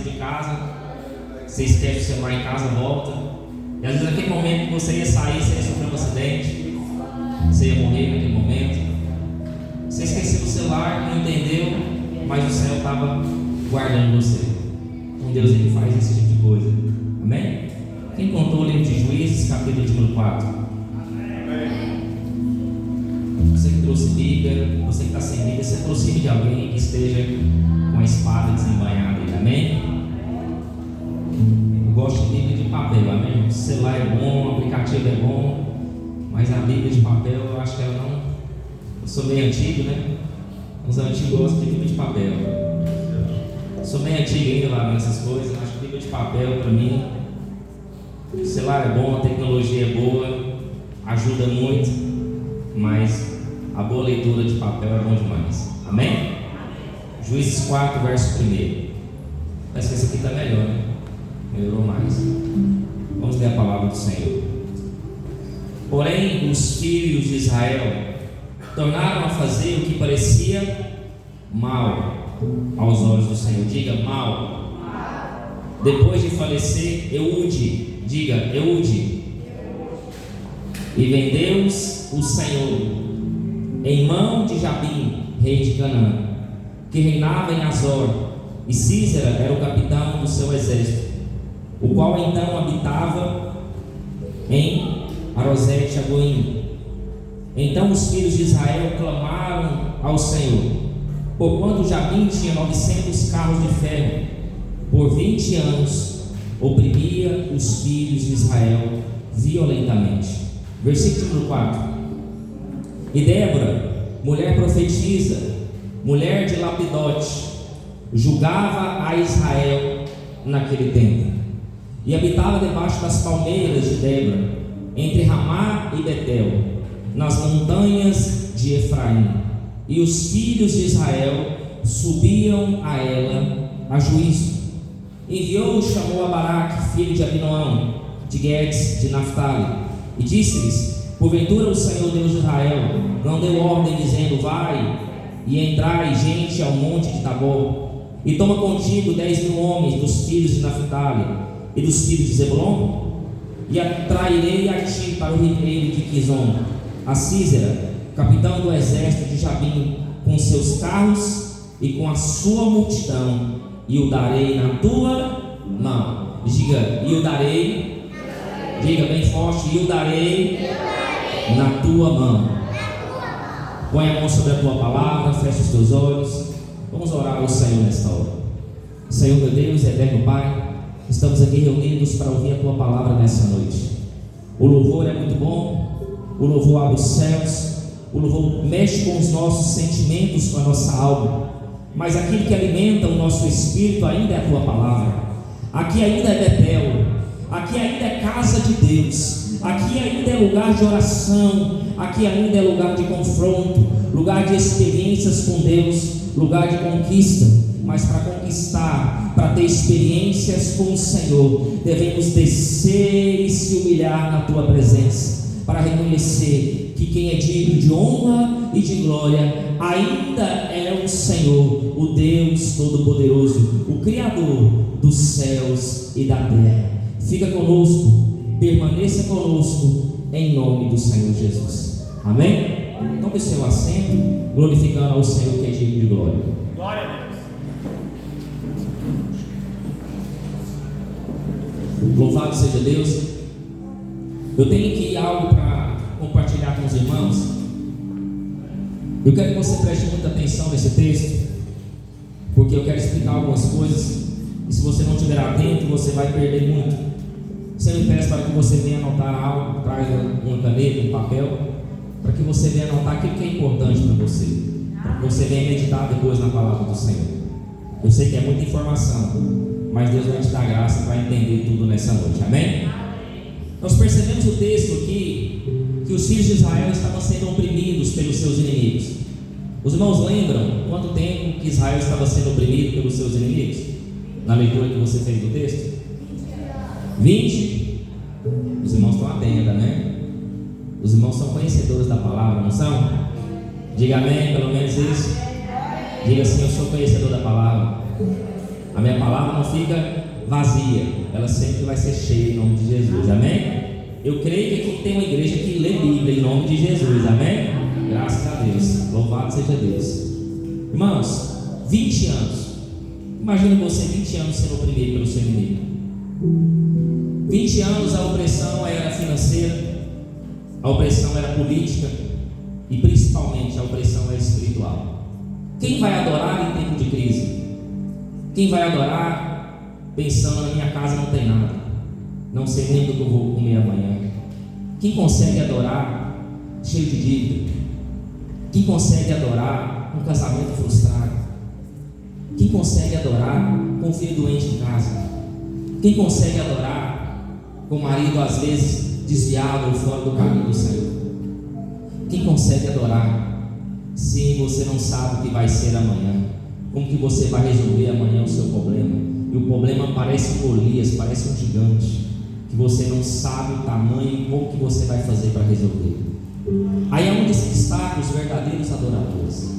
de casa, você esquece o celular em casa, volta. E às vezes naquele momento que você ia sair, você ia sofrer um acidente, você ia morrer naquele momento. Você esqueceu o celular, não entendeu, mas o céu estava guardando você. Então Deus, ele faz esse tipo de coisa. Amém? Quem contou o livro de Juízes, capítulo de número 4? Você que trouxe Bíblia, você que está sem Bíblia, você aproxime de alguém que esteja com a espada desembainhada. Amém? Eu gosto de Bíblia de papel, amém? O celular é bom, o aplicativo é bom, mas a Bíblia de papel, eu acho que ela não... Eu sou meio antigo, né? Os antigos gostam de Bíblia de papel. Eu sou meio antigo ainda lá nessas coisas, acho que Bíblia de papel para mim... O celular é bom, a tecnologia é boa, ajuda muito, mas a boa leitura de papel é bom demais. Amém? Juízes 4, verso 1. Parece que esse aqui está melhor, né? Melhorou mais. Vamos ler a palavra do Senhor. Porém, os filhos de Israel tornaram a fazer o que parecia mal aos olhos do Senhor. Diga, mal. Depois de falecer Eude, diga, Eude. E vendeu-os o Senhor em mão de Jabim, rei de Canaã, que reinava em Azor, e Císera era o capitão do seu exército, o qual então habitava em Arosete-Agoim. Então os filhos de Israel clamaram ao Senhor, porquanto Jabim tinha 900 carros de ferro, por 20 anos oprimia os filhos de Israel violentamente. Versículo 4. E Débora, mulher profetisa, mulher de Lapidote, julgava a Israel naquele tempo, e habitava debaixo das palmeiras de Débora, entre Ramá e Betel, nas montanhas de Efraim. E os filhos de Israel subiam a ela a juízo. Enviou, chamou a Baraque, filho de Abinoão, de Guedes, de Naphtali, e disse-lhes: porventura o Senhor Deus de Israel não deu ordem, dizendo: vai e entrai gente ao monte de Tabor, e toma contigo 10.000 homens dos filhos de Naphtali e dos filhos de Zebulon, e atrairei a ti para o ribeiro de Quizon a Císera, capitão do exército de Jabim, com seus carros e com a sua multidão, e o darei na tua mão. Diga, e o darei. Diga bem forte, e o darei na tua mão. Põe a mão sobre a tua palavra, fecha os teus olhos. Vamos orar ao Senhor nesta hora. Senhor meu Deus, eterno Pai, estamos aqui reunidos para ouvir a tua palavra nessa noite. O louvor é muito bom, o louvor abre os céus, o louvor mexe com os nossos sentimentos, com a nossa alma. Mas aquilo que alimenta o nosso espírito ainda é a tua palavra. Aqui ainda é Betel, aqui ainda é casa de Deus, aqui ainda é lugar de oração, aqui ainda é lugar de confronto, lugar de experiências com Deus, lugar de conquista. Mas para conquistar, para ter experiências com o Senhor, devemos descer e se humilhar na tua presença, para reconhecer que quem é digno de honra e de glória ainda é o Senhor, o Deus Todo-Poderoso, o Criador dos céus e da terra. Fica conosco, permaneça conosco, em nome do Senhor Jesus. Amém? Tome o seu assento, glorificando ao Senhor que é digno de glória. Glória a Deus. Louvado seja Deus. Eu tenho aqui algo para compartilhar com os irmãos. Eu quero que você preste muita atenção nesse texto, porque eu quero explicar algumas coisas, e se você não estiver atento, você vai perder muito. Sempre peço para que você venha anotar algo, traz uma caneta, um papel, para que você venha anotar aquilo que é importante para você, para que você venha meditar depois na palavra do Senhor. Eu sei que é muita informação, mas Deus vai te dar graça para entender tudo nessa noite. Amém? Nós percebemos o texto aqui, que os filhos de Israel estavam sendo oprimidos pelos seus inimigos. Os irmãos lembram quanto tempo que Israel estava sendo oprimido pelos seus inimigos? Na leitura que você fez do texto? 20? Os irmãos estão atentos, né? Os irmãos são conhecedores da palavra, não são? Diga amém, pelo menos isso. Diga assim: eu sou conhecedor da palavra. A minha palavra não fica fica vazia, ela sempre vai ser cheia em nome de Jesus, amém? Eu creio que aqui tem uma igreja que lê Bíblia em nome de Jesus, amém? Graças a Deus, louvado seja Deus. Irmãos, 20 anos, imagina você 20 anos sendo oprimido pelo seu inimigo. 20 anos a opressão era financeira, a opressão era política e principalmente a opressão era espiritual. Quem vai adorar em tempo de crise? Quem vai adorar pensando na minha casa não tem nada, não sei nem do que eu vou comer amanhã? Quem consegue adorar cheio de dívida? Quem consegue adorar um casamento frustrado? Quem consegue adorar com um filho doente em casa? Quem consegue adorar com o marido às vezes desviado ou fora do caminho do Senhor? Quem consegue adorar se você não sabe o que vai ser amanhã? Como que você vai resolver amanhã o seu problema? E o problema parece um Golias, parece um gigante, que você não sabe o tamanho e como que você vai fazer para resolver. Aí é onde se destacam os verdadeiros adoradores.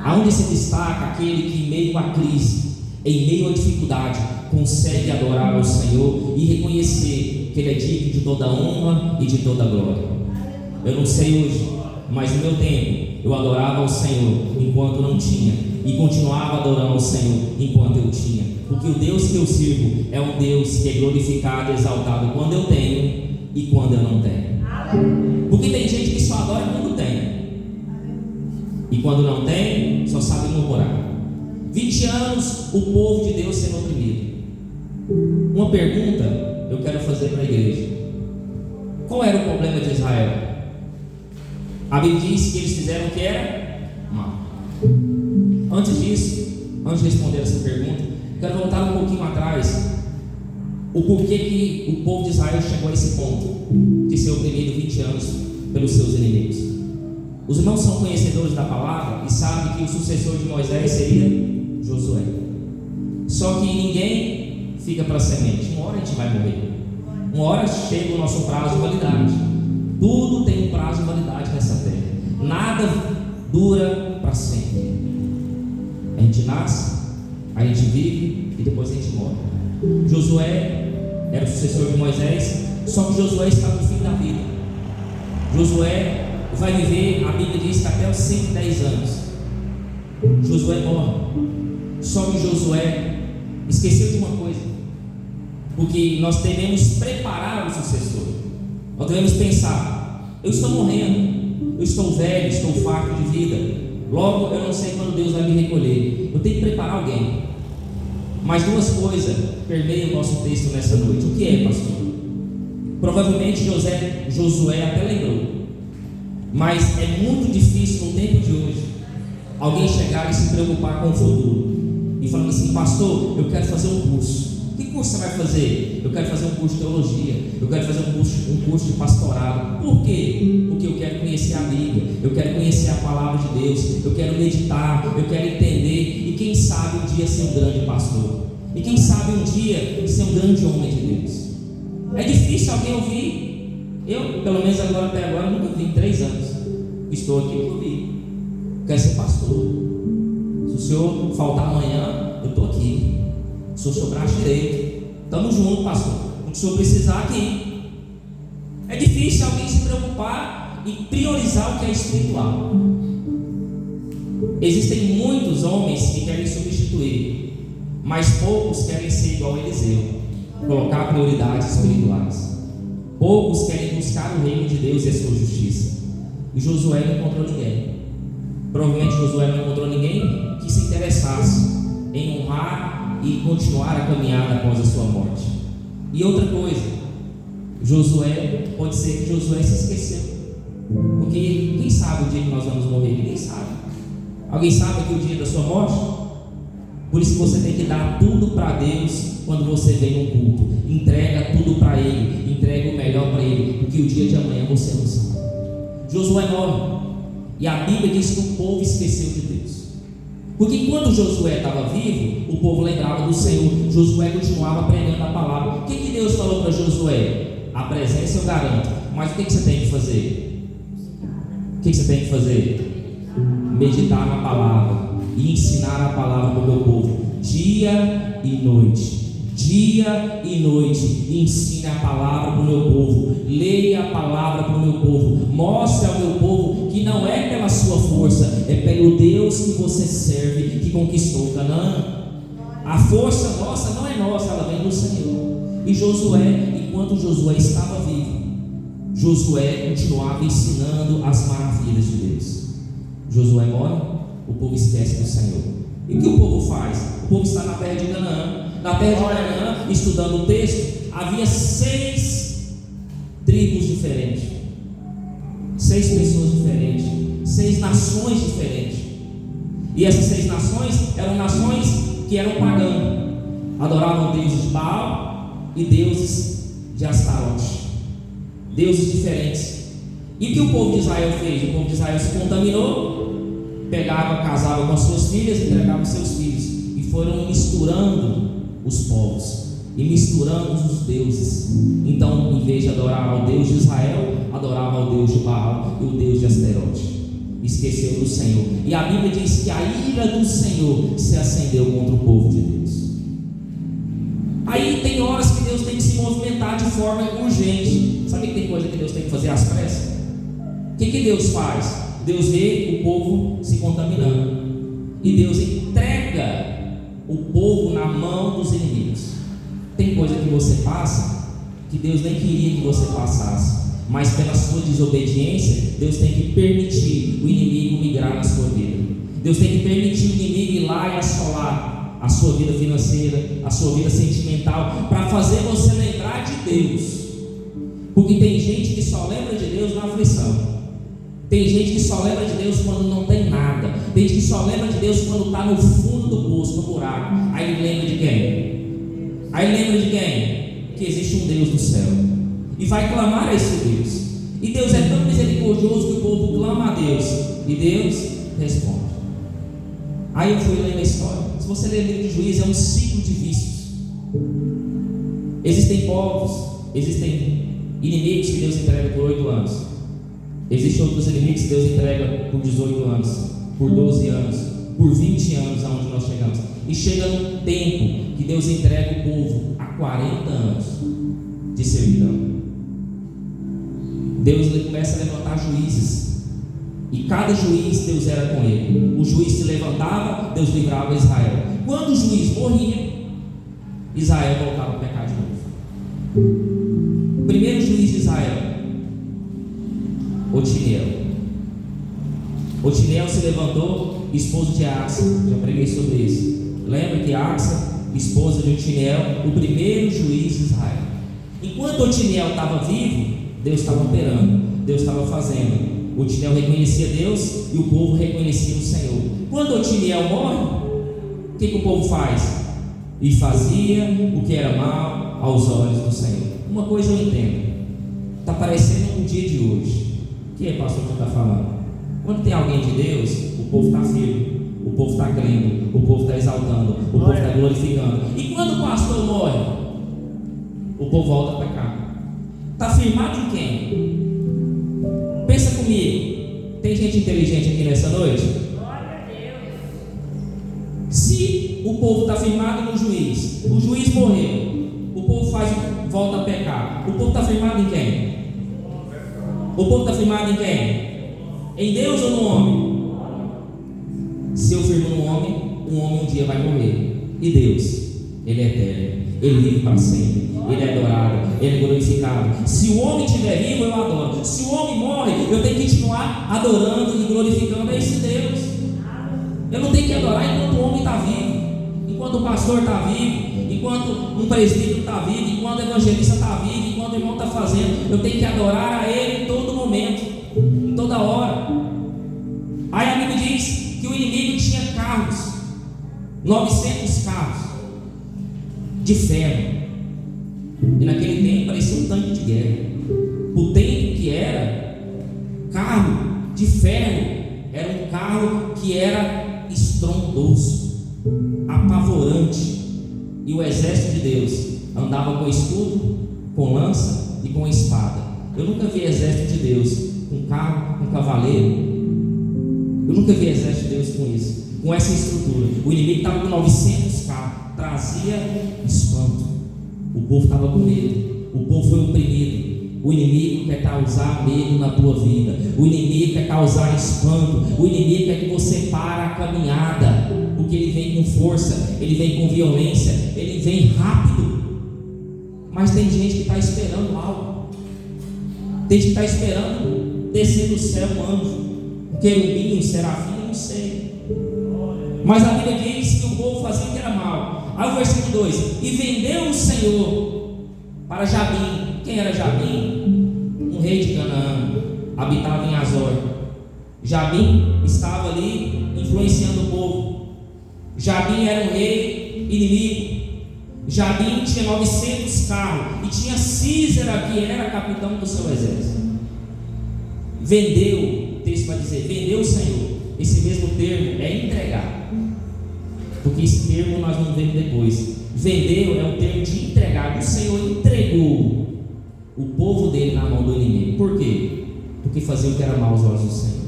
Aonde se destaca aquele que em meio à crise, em meio à dificuldade, consegue adorar ao Senhor e reconhecer que Ele é digno de toda honra e de toda glória. Eu não sei hoje, mas no meu tempo eu adorava ao Senhor enquanto não tinha, e continuava adorando ao Senhor enquanto eu tinha, porque o Deus que eu sirvo é um Deus que é glorificado e exaltado quando eu tenho e quando eu não tenho. Porque tem gente que só adora quando tem, e quando não tem, só sabe murmurar. 20 anos o povo de Deus sendo oprimido. Uma pergunta eu quero fazer para a igreja: qual era o problema de Israel? A Bíblia diz que eles fizeram o que era mal. Antes disso, antes de responder essa pergunta, quero voltar um pouquinho atrás. O porquê que o povo de Israel chegou a esse ponto de ser oprimido 20 anos pelos seus inimigos. Os irmãos são conhecedores da palavra e sabem que o sucessor de Moisés seria Josué. Só que ninguém fica para semente. Uma hora a gente vai morrer. Uma hora chega o nosso prazo de validade. Tudo tem um prazo de validade nessa terra. Nada dura para sempre. A gente nasce, a gente vive e depois a gente morre. Josué era o sucessor de Moisés, só que Josué está no fim da vida. Josué vai viver, a Bíblia diz que até os 110 anos. Josué morre. Só que Josué esqueceu de uma coisa, porque nós devemos preparar o sucessor. Nós devemos pensar: eu estou morrendo, eu estou velho, estou farto de vida, logo eu não sei quando Deus vai me recolher. Eu tenho que preparar alguém. Mas duas coisas permeiam o nosso texto nessa noite. O que é, pastor? Provavelmente Josué até lembrou, mas é muito difícil no tempo de hoje alguém chegar e se preocupar com o futuro e falando assim: pastor, eu quero fazer um curso. Que curso você vai fazer? Eu quero fazer um curso de teologia, eu quero fazer um curso de pastorado. Por quê? Porque eu quero conhecer a Bíblia, eu quero conhecer a palavra de Deus, eu quero meditar, eu quero entender, e quem sabe um dia ser um grande pastor, e quem sabe um dia ser um grande homem de Deus. É difícil alguém ouvir. Eu, pelo menos até agora, nunca vi. Em 3 anos estou aqui porque eu vi. Quero ser pastor. Se o senhor faltar amanhã, eu estou aqui. Sou seu braço direito. Estamos juntos, pastor. O que o senhor precisar aqui. É difícil alguém se preocupar e priorizar o que é espiritual. Existem muitos homens que querem substituir, mas poucos querem ser igual a Eliseu, colocar prioridades espirituais. Poucos querem buscar o reino de Deus e a sua justiça. E Josué não encontrou ninguém. Provavelmente Josué não encontrou ninguém que se interessasse em honrar e continuar a caminhada após a sua morte. E outra coisa, pode ser que Josué se esqueceu, porque quem sabe o dia que nós vamos morrer? Ninguém sabe. Alguém sabe aqui o dia da sua morte? Por isso que você tem que dar tudo para Deus quando você vem num culto. Entrega tudo para Ele, entrega o melhor para Ele, porque o dia de amanhã você não sabe. Josué morre, e a Bíblia diz que o povo esqueceu de Deus. Porque enquanto Josué estava vivo, o povo lembrava do Senhor. Josué continuava pregando a palavra. O que Deus falou para Josué? A presença eu garanto, mas o que você tem que fazer? O que você tem que fazer? Meditar na palavra e ensinar a palavra para o meu povo, dia e noite. dia e noite, e ensine a palavra para o meu povo, leia a palavra para o meu povo, mostre ao meu povo que não é pela sua força, é pelo Deus que você serve que conquistou Canaã. A força nossa não é nossa, ela vem do Senhor. E Josué, enquanto Josué estava vivo, Josué continuava ensinando as maravilhas de Deus. Josué morre, o povo esquece do Senhor. E o que o povo faz? O povo está na terra de Canaã. Na terra de Canaã, estudando o texto, havia 6 tribos diferentes, 6 pessoas diferentes, 6 nações diferentes. E essas 6 nações eram nações que eram pagãs, adoravam deuses de Baal e deuses de Astarote, deuses diferentes. E o que o povo de Israel fez? O povo de Israel se contaminou, pegava, casava com as suas filhas, entregava os seus filhos, e foram misturando os povos e misturando os deuses. Então, em vez de adorar ao Deus de Israel, adorava ao Deus de Baal e o Deus de Astarote. Esqueceu do Senhor. E a Bíblia diz que a ira do Senhor se acendeu contra o povo de Deus. Aí tem horas que Deus tem que se movimentar de forma urgente. Sabe que tem coisa que Deus tem que fazer às pressas? O que Deus faz? Deus vê o povo se contaminando e Deus entrega o povo na mão dos inimigos. Tem coisa que você passa que Deus nem queria que você passasse, mas pela sua desobediência, Deus tem que permitir o inimigo migrar na sua vida. Deus tem que permitir o inimigo ir lá e assolar a sua vida financeira, a sua vida sentimental, para fazer você lembrar de Deus. Porque tem gente que só lembra de Deus na aflição. Tem gente que só lembra de Deus quando não tem nada. Tem gente que só lembra de Deus quando está no fundo do poço, no buraco. Aí ele lembra de quem? Que existe um Deus no céu e vai clamar a esse Deus. E Deus é tão misericordioso que o povo clama a Deus e Deus responde. Aí eu fui lendo a história. Se você ler o livro de Juízes, é um ciclo de vícios. Existem povos, existem inimigos que Deus entrega por 8 anos. Existem outros inimigos que Deus entrega por 18 anos, por 12 anos, por 20 anos, aonde nós chegamos. E chega num tempo que Deus entrega o povo a 40 anos de servidão. Deus começa a levantar juízes, e cada juiz Deus era com ele. O juiz se levantava, Deus livrava Israel. Quando o juiz morria, Israel voltava a pecar de novo. O primeiro juiz de Israel, Otiniel se levantou, esposo de Axa. Já preguei sobre isso. Lembra que Axa, esposa de Otiniel, o primeiro juiz de Israel. Enquanto Otiniel estava vivo, Deus estava operando, Deus estava fazendo. Otiniel reconhecia Deus e o povo reconhecia o Senhor. Quando Otiniel morre, o que o povo faz? E fazia o que era mal aos olhos do Senhor. Uma coisa eu entendo, está parecendo um dia de hoje. O que é, pastor, que está falando? Quando tem alguém de Deus, o povo está firme, o povo está crendo, o povo está exaltando, o povo está glorificando. E quando o pastor morre, o povo volta a pecar. Está firmado em quem? Pensa comigo. Tem gente inteligente aqui nessa noite? Glória a Deus. Se o povo está firmado no juiz, o juiz morreu, o povo volta a pecar. O povo está firmado em quem? O povo está firmado em quem? Em Deus ou no homem? Se eu firmo no homem, um homem um dia vai morrer. E Deus, Ele é eterno, Ele vive para sempre, Ele é adorado, Ele é glorificado. Se o homem estiver vivo, eu adoro. Se o homem morre, eu tenho que continuar adorando e glorificando a esse Deus. Eu não tenho que adorar enquanto o homem está vivo, enquanto o pastor está vivo, enquanto um presbítero está vivo, enquanto o evangelista está vivo, enquanto o irmão está fazendo. Eu tenho que adorar a Ele em todo momento, em toda hora. Aí a Bíblia diz que o inimigo tinha carros, 900 carros de ferro. E naquele tempo parecia um tanque de guerra. O tempo que era carro de ferro, era um carro que era estrondoso, apavorante. E o exército de Deus andava com escudo, com lança e com espada. Eu nunca vi exército de Deus com carro, com cavaleiro. Eu nunca vi exército de Deus com isso, com essa estrutura. O inimigo estava com 900 carros, trazia espanto. O povo estava com medo, o povo foi oprimido. O inimigo quer causar medo na tua vida, o inimigo quer causar espanto, o inimigo quer que você pare a caminhada, porque ele vem com força, ele vem com violência, ele vem rápido. Mas tem gente que está esperando algo, tem gente que está esperando descer do céu um anjo, um querubim, um serafim, eu não sei. Mas a Bíblia diz que o povo fazia o que era mal. Aí o versículo 2: e vendeu o Senhor para Jabim. Quem era Jabim? Um rei de Canaã, habitava em Azor. Jabim estava ali influenciando o povo. Jabim era um rei inimigo. Jabim tinha 900 carros e tinha Císera, que era capitão do seu exército. Vendeu, o texto vai dizer, vendeu o Senhor. Esse mesmo termo é entregar, porque esse termo nós vamos ver depois. Vendeu é o termo de entregar. O Senhor entregou o povo dele na mão do inimigo. Por quê? Porque fazia o que era mal aos olhos do Senhor,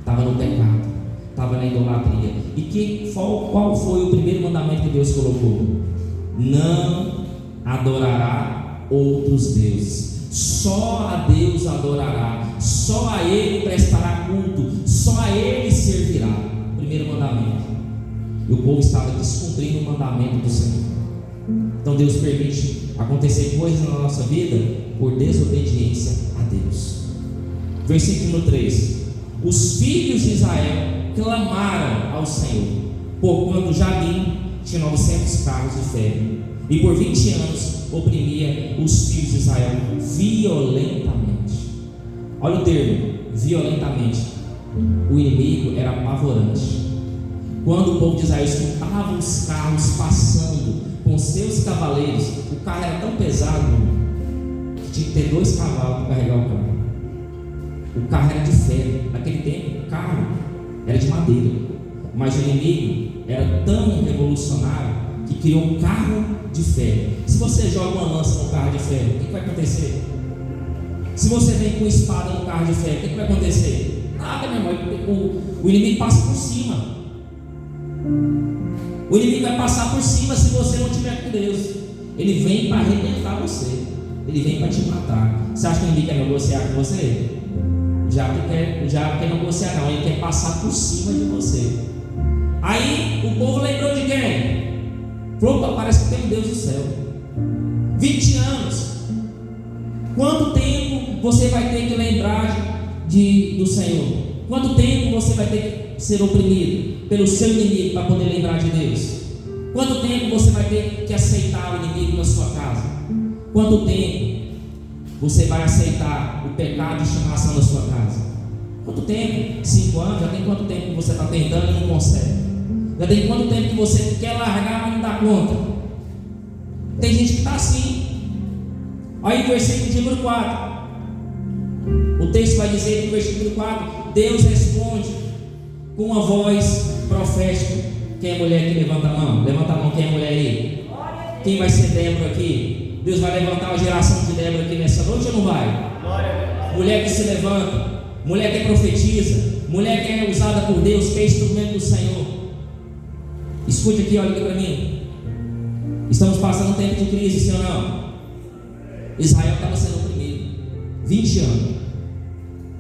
estava no pecado, estava na idolatria. E qual foi o primeiro mandamento que Deus colocou? Não adorará outros deuses, só a Deus adorará, só a Ele prestará culto, só a Ele servirá. Primeiro mandamento. E o povo estava descumprindo o mandamento do Senhor. Então Deus permite acontecer coisas na nossa vida por desobediência a Deus. Versículo 3: os filhos de Israel clamaram ao Senhor, porquanto Jabim tinha 900 carros de ferro, e por 20 anos oprimia os filhos de Israel violentamente. Olha o termo, violentamente. O inimigo era apavorante. Quando o povo de Israel escutava os carros passando com seus cavaleiros, o carro era tão pesado que tinha que ter 2 cavalos para carregar o carro. O carro era de ferro. Naquele tempo o carro era de madeira, mas o inimigo era tão revolucionário que criou um carro de ferro. Se você joga uma lança no carro de ferro, o que vai acontecer? Se você vem com espada no carro de ferro, o que vai acontecer? Nada, meu irmão. O inimigo passa por cima. O inimigo vai passar por cima se você não estiver com Deus. Ele vem para arrebentar você, ele vem para te matar. Você acha que o inimigo quer negociar com você? Já quer negociar não, ele quer passar por cima de você. Aí o povo lembrou de quem? Falou, parece que tem um Deus do céu. 20 anos. Quanto tempo você vai ter que lembrar do Senhor? Quanto tempo você vai ter que ser oprimido pelo seu inimigo para poder lembrar de Deus? Quanto tempo você vai ter que aceitar o inimigo na sua casa? Quanto tempo você vai aceitar o pecado de estimação na sua casa? Quanto tempo? 5 anos? Já tem quanto tempo que você está tentando e não consegue? Já tem quanto tempo que você quer largar, mas não dá conta? Tem gente que está assim. Aí o versículo de número 4, o texto vai dizer que no versículo 4, Deus responde com uma voz profética. Quem é a mulher que levanta a mão? Levanta a mão, quem é a mulher aí? Quem vai ser Débora aqui? Deus vai levantar uma geração de Débora aqui nessa noite ou não vai? Mulher que se levanta, mulher que profetiza, mulher que é usada por Deus, que é instrumento do Senhor. Escute aqui, olha aqui para mim. Estamos passando um tempo de crise, sim ou não? Israel estava sendo oprimido 20 anos.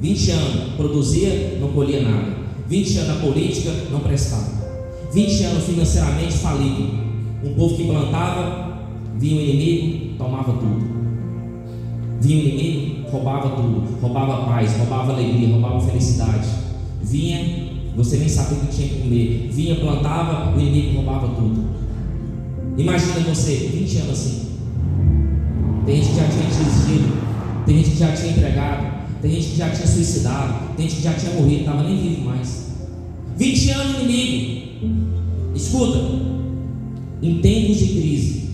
20 anos produzia, não colhia nada. 20 anos a política não prestava. 20 anos financeiramente falido. Um povo que plantava, vinha o inimigo, tomava tudo. Vinha o inimigo, roubava tudo. Roubava a paz, roubava a alegria, roubava a felicidade. Vinha, você nem sabia o que tinha que comer. Vinha, plantava, o inimigo roubava tudo. Imagina você, 20 anos assim. Tem gente que já tinha desistido, tem gente que já tinha entregado, tem gente que já tinha suicidado, tem gente que já tinha morrido, não estava nem vivo mais. 20 anos inimigo. Escuta, em tempos de crise,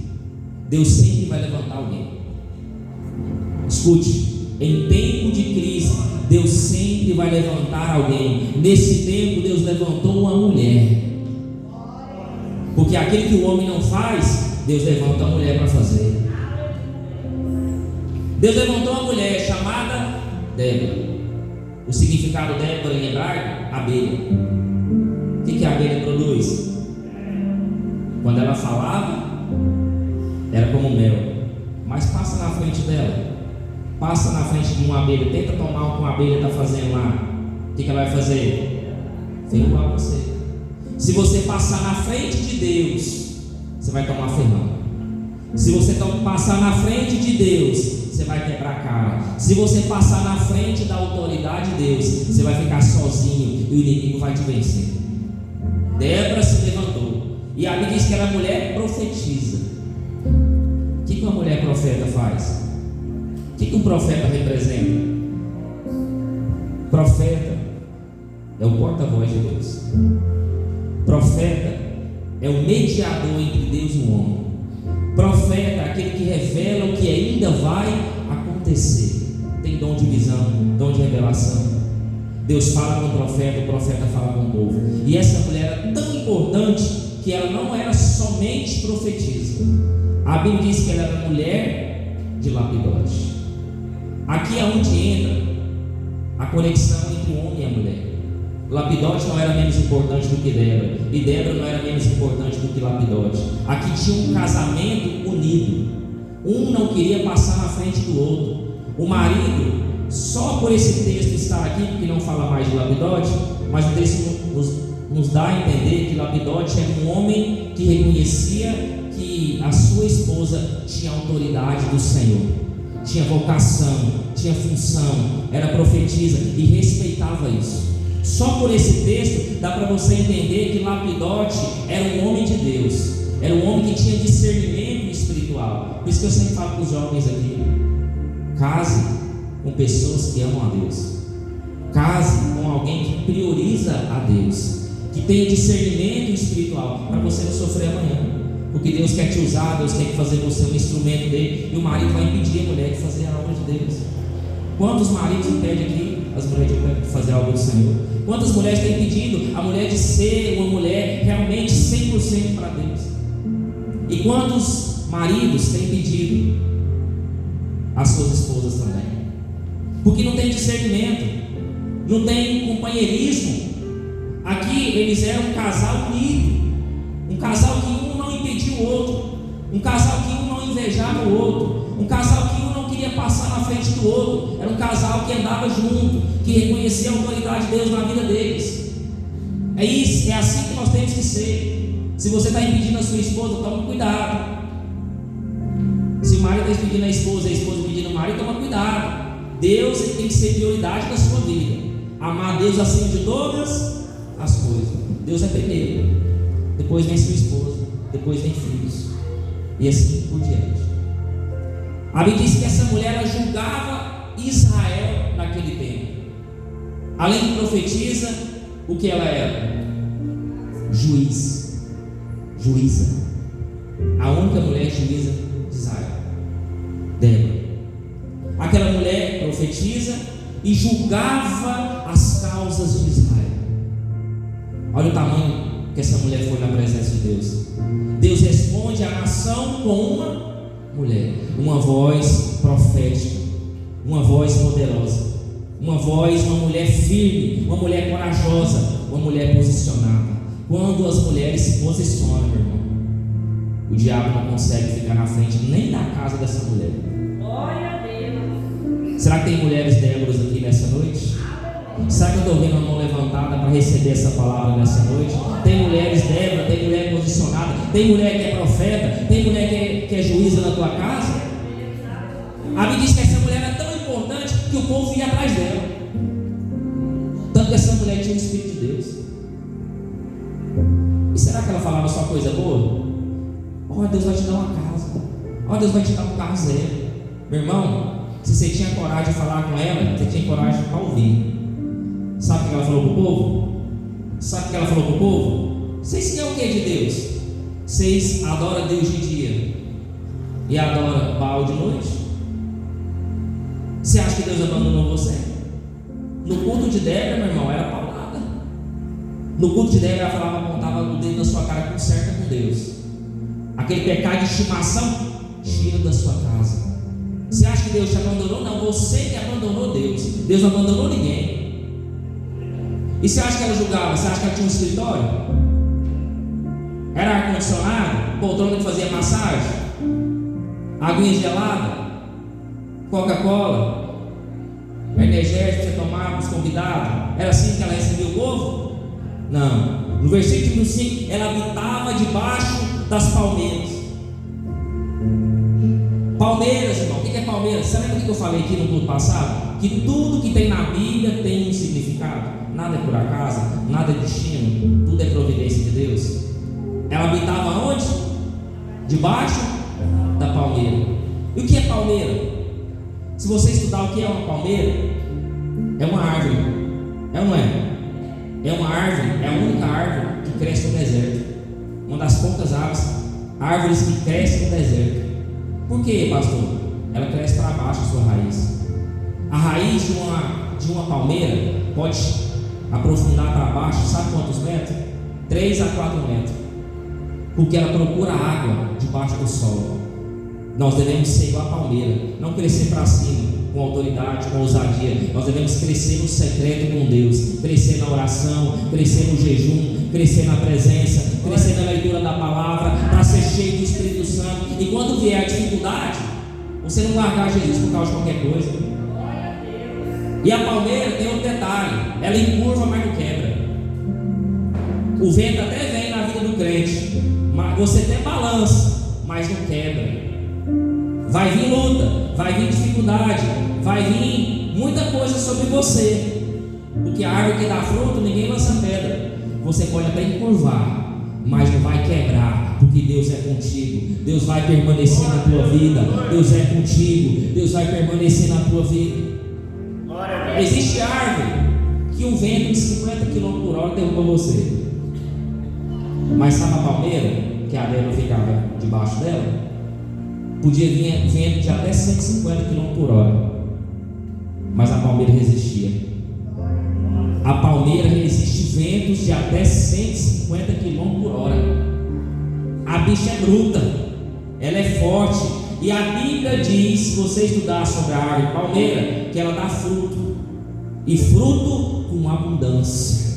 Deus sempre vai levantar alguém. Escute, em tempo de crise, Deus sempre vai levantar alguém. Nesse tempo, Deus levantou uma mulher, porque aquilo que o homem não faz, Deus levanta a mulher para fazer. Deus levantou uma mulher chamada Débora. O significado de Débora em hebraico, abelha. O que a abelha produz? Quando ela falava, era como mel. mas passa na frente dela, passa na frente de uma abelha, tenta tomar o que uma abelha está fazendo lá. O que ela vai fazer? Vem igual a você. Se você passar na frente de Deus, você vai tomar ferrão. Se você passar na frente de Deus, você vai quebrar a cara. Se você passar na frente da autoridade de Deus, você vai ficar sozinho e o inimigo vai te vencer. Débora se levantou, e a Bíblia diz que ela mulher profetiza. O que uma mulher profeta faz? O que um profeta representa? Profeta é o porta-voz de Deus. Profeta é o mediador entre Deus e o homem. Profeta é aquele que revela o que ainda vai acontecer. Tem dom de visão, dom de revelação. Deus fala com o profeta fala com o povo. E essa mulher era tão importante que ela não era somente profetisa. A Bíblia diz que ela era mulher de Lapidote. Aqui é onde entra a conexão entre o homem e a mulher. Lapidote não era menos importante do que Débora, e Débora não era menos importante do que Lapidote. Aqui tinha um casamento unido. Um não queria passar na frente do outro. O marido, só por esse texto estar aqui, porque não fala mais de Lapidote, mas o texto nos dá a entender que Lapidote era um homem que reconhecia que a sua esposa tinha autoridade do Senhor, tinha vocação, tinha função, era profetisa e respeitava isso. Só por esse texto dá para você entender que Lapidote era um homem de Deus, era um homem que tinha discernimento espiritual. Por isso que eu sempre falo para os jovens aqui: case com pessoas que amam a Deus, case com alguém que prioriza a Deus, que tem discernimento espiritual, para você não sofrer amanhã. Porque Deus quer te usar, Deus quer fazer você um instrumento dele, e o marido vai impedir a mulher de fazer a obra de Deus. Quantos maridos impedem aqui as mulheres de fazer a obra do Senhor? Quantas mulheres têm impedido a mulher de ser uma mulher realmente 100% para Deus? E quantos maridos têm impedido as suas esposas também? Porque não tem discernimento, não tem companheirismo. Aqui eles eram um casal unido, um casal que um não impedia o outro, um casal que um não invejava o outro, um casal que um não queria passar na frente do outro. Era um casal que andava junto, que reconhecia a autoridade de Deus na vida deles. É isso, é assim que nós temos que ser. Se você está impedindo a sua esposa, toma cuidado. Se o marido está impedindo a esposa impedindo o marido, toma cuidado. Deus tem que ser prioridade na sua vida. Amar a Deus acima de todas as coisas. Deus é primeiro, depois vem sua esposa, depois vem filhos, e assim por diante. A Bíblia diz que essa mulher ela julgava Israel naquele tempo. Além de profetisa, o que ela era? Juíza. A única mulher juíza de Israel, Débora. Aquela mulher profetiza e julgava as causas de Israel. Olha o tamanho que essa mulher foi na presença de Deus. Deus responde à nação com uma mulher, uma voz profética, uma voz poderosa, uma mulher firme, uma mulher corajosa, uma mulher posicionada. Quando as mulheres se posicionam, meu irmão, o diabo não consegue ficar na frente nem da casa dessa mulher. Glória a Deus. Será que tem mulheres Déboras aqui nessa noite? Será que eu estou vendo a mão levantada para receber essa palavra nessa noite? Tem mulheres Débora, tem mulher posicionada, tem mulher que é profeta, tem mulher que é juíza na tua casa. A Bíblia diz que essa mulher era tão importante que o povo ia atrás dela. Tanto que essa mulher tinha o Espírito de Deus. E será que ela falava só coisa boa? Ó, Deus vai te dar uma casa, ó, Deus vai te dar um carro zero. Meu irmão, se você tinha coragem de falar com ela, você tinha coragem para ouvir. Sabe o que ela falou para o povo? Sabe o que ela falou para o povo? Vocês querem o que de Deus? Vocês adoram Deus de dia e adoram Baal de noite? Você acha que Deus abandonou você? No culto de Débora, meu irmão, era paulada. No culto de Débora, ela falava, apontava o dedo na sua cara, conserta com Deus. Aquele pecado de estimação, tira da sua casa. Você acha que Deus te abandonou? Não, você que abandonou Deus. Deus não abandonou ninguém. E você acha que ela julgava? Você acha que ela tinha um escritório? Era ar-condicionado? Poltrona que fazia massagem? Aguinha gelada, Coca-Cola, energético para você tomar para os convidados. Era assim que ela recebeu o povo? Não. No versículo 5, ela habitava debaixo das palmeiras. Palmeiras, irmão, o que é palmeiras? Você lembra o que eu falei aqui no culto passado? Que tudo que tem na Bíblia tem um significado. Nada é por acaso, nada é destino, tudo é providência de Deus. Ela habitava onde? Debaixo da palmeira. E o que é palmeira? Se você estudar o que é uma palmeira, é uma árvore. É ou não é? É uma árvore, é a única árvore que cresce no deserto. Uma das poucas árvores que crescem no deserto. Por quê, pastor? Ela cresce para baixo a sua raiz. A raiz de uma palmeira pode aprofundar para baixo, sabe quantos metros? 3 a 4 metros. Porque ela procura água debaixo do solo. Nós devemos ser igual a palmeira, não crescer para cima com autoridade, com ousadia. Nós devemos crescer no secreto com Deus, crescer na oração, crescer no jejum, crescer na presença, crescer na leitura da palavra, para ser cheio do Espírito Santo. E quando vier a dificuldade, você não largar Jesus por causa de qualquer coisa. E a palmeira tem outro detalhe: ela encurva, mas não quebra. O vento até vem na vida do crente, mas você até balança, mas não quebra. Vai vir luta, vai vir dificuldade, vai vir muita coisa sobre você. Porque a árvore que dá fruto, ninguém lança pedra. Você pode até encurvar, mas não vai quebrar, porque Deus é contigo. Deus vai permanecer na tua vida. Deus é contigo. Deus vai permanecer na tua vida. Existe árvore que um vento de 50 km por hora derruba você. Mas sabe a palmeira, que a areia não ficava debaixo dela? Podia vir vento de até 150 km por hora, mas a palmeira resistia. A palmeira resiste ventos de até 150 km por hora. A bicha é bruta, ela é forte. E a Bíblia diz, se você estudar sobre a árvore palmeira, que ela dá fruto, e fruto com abundância.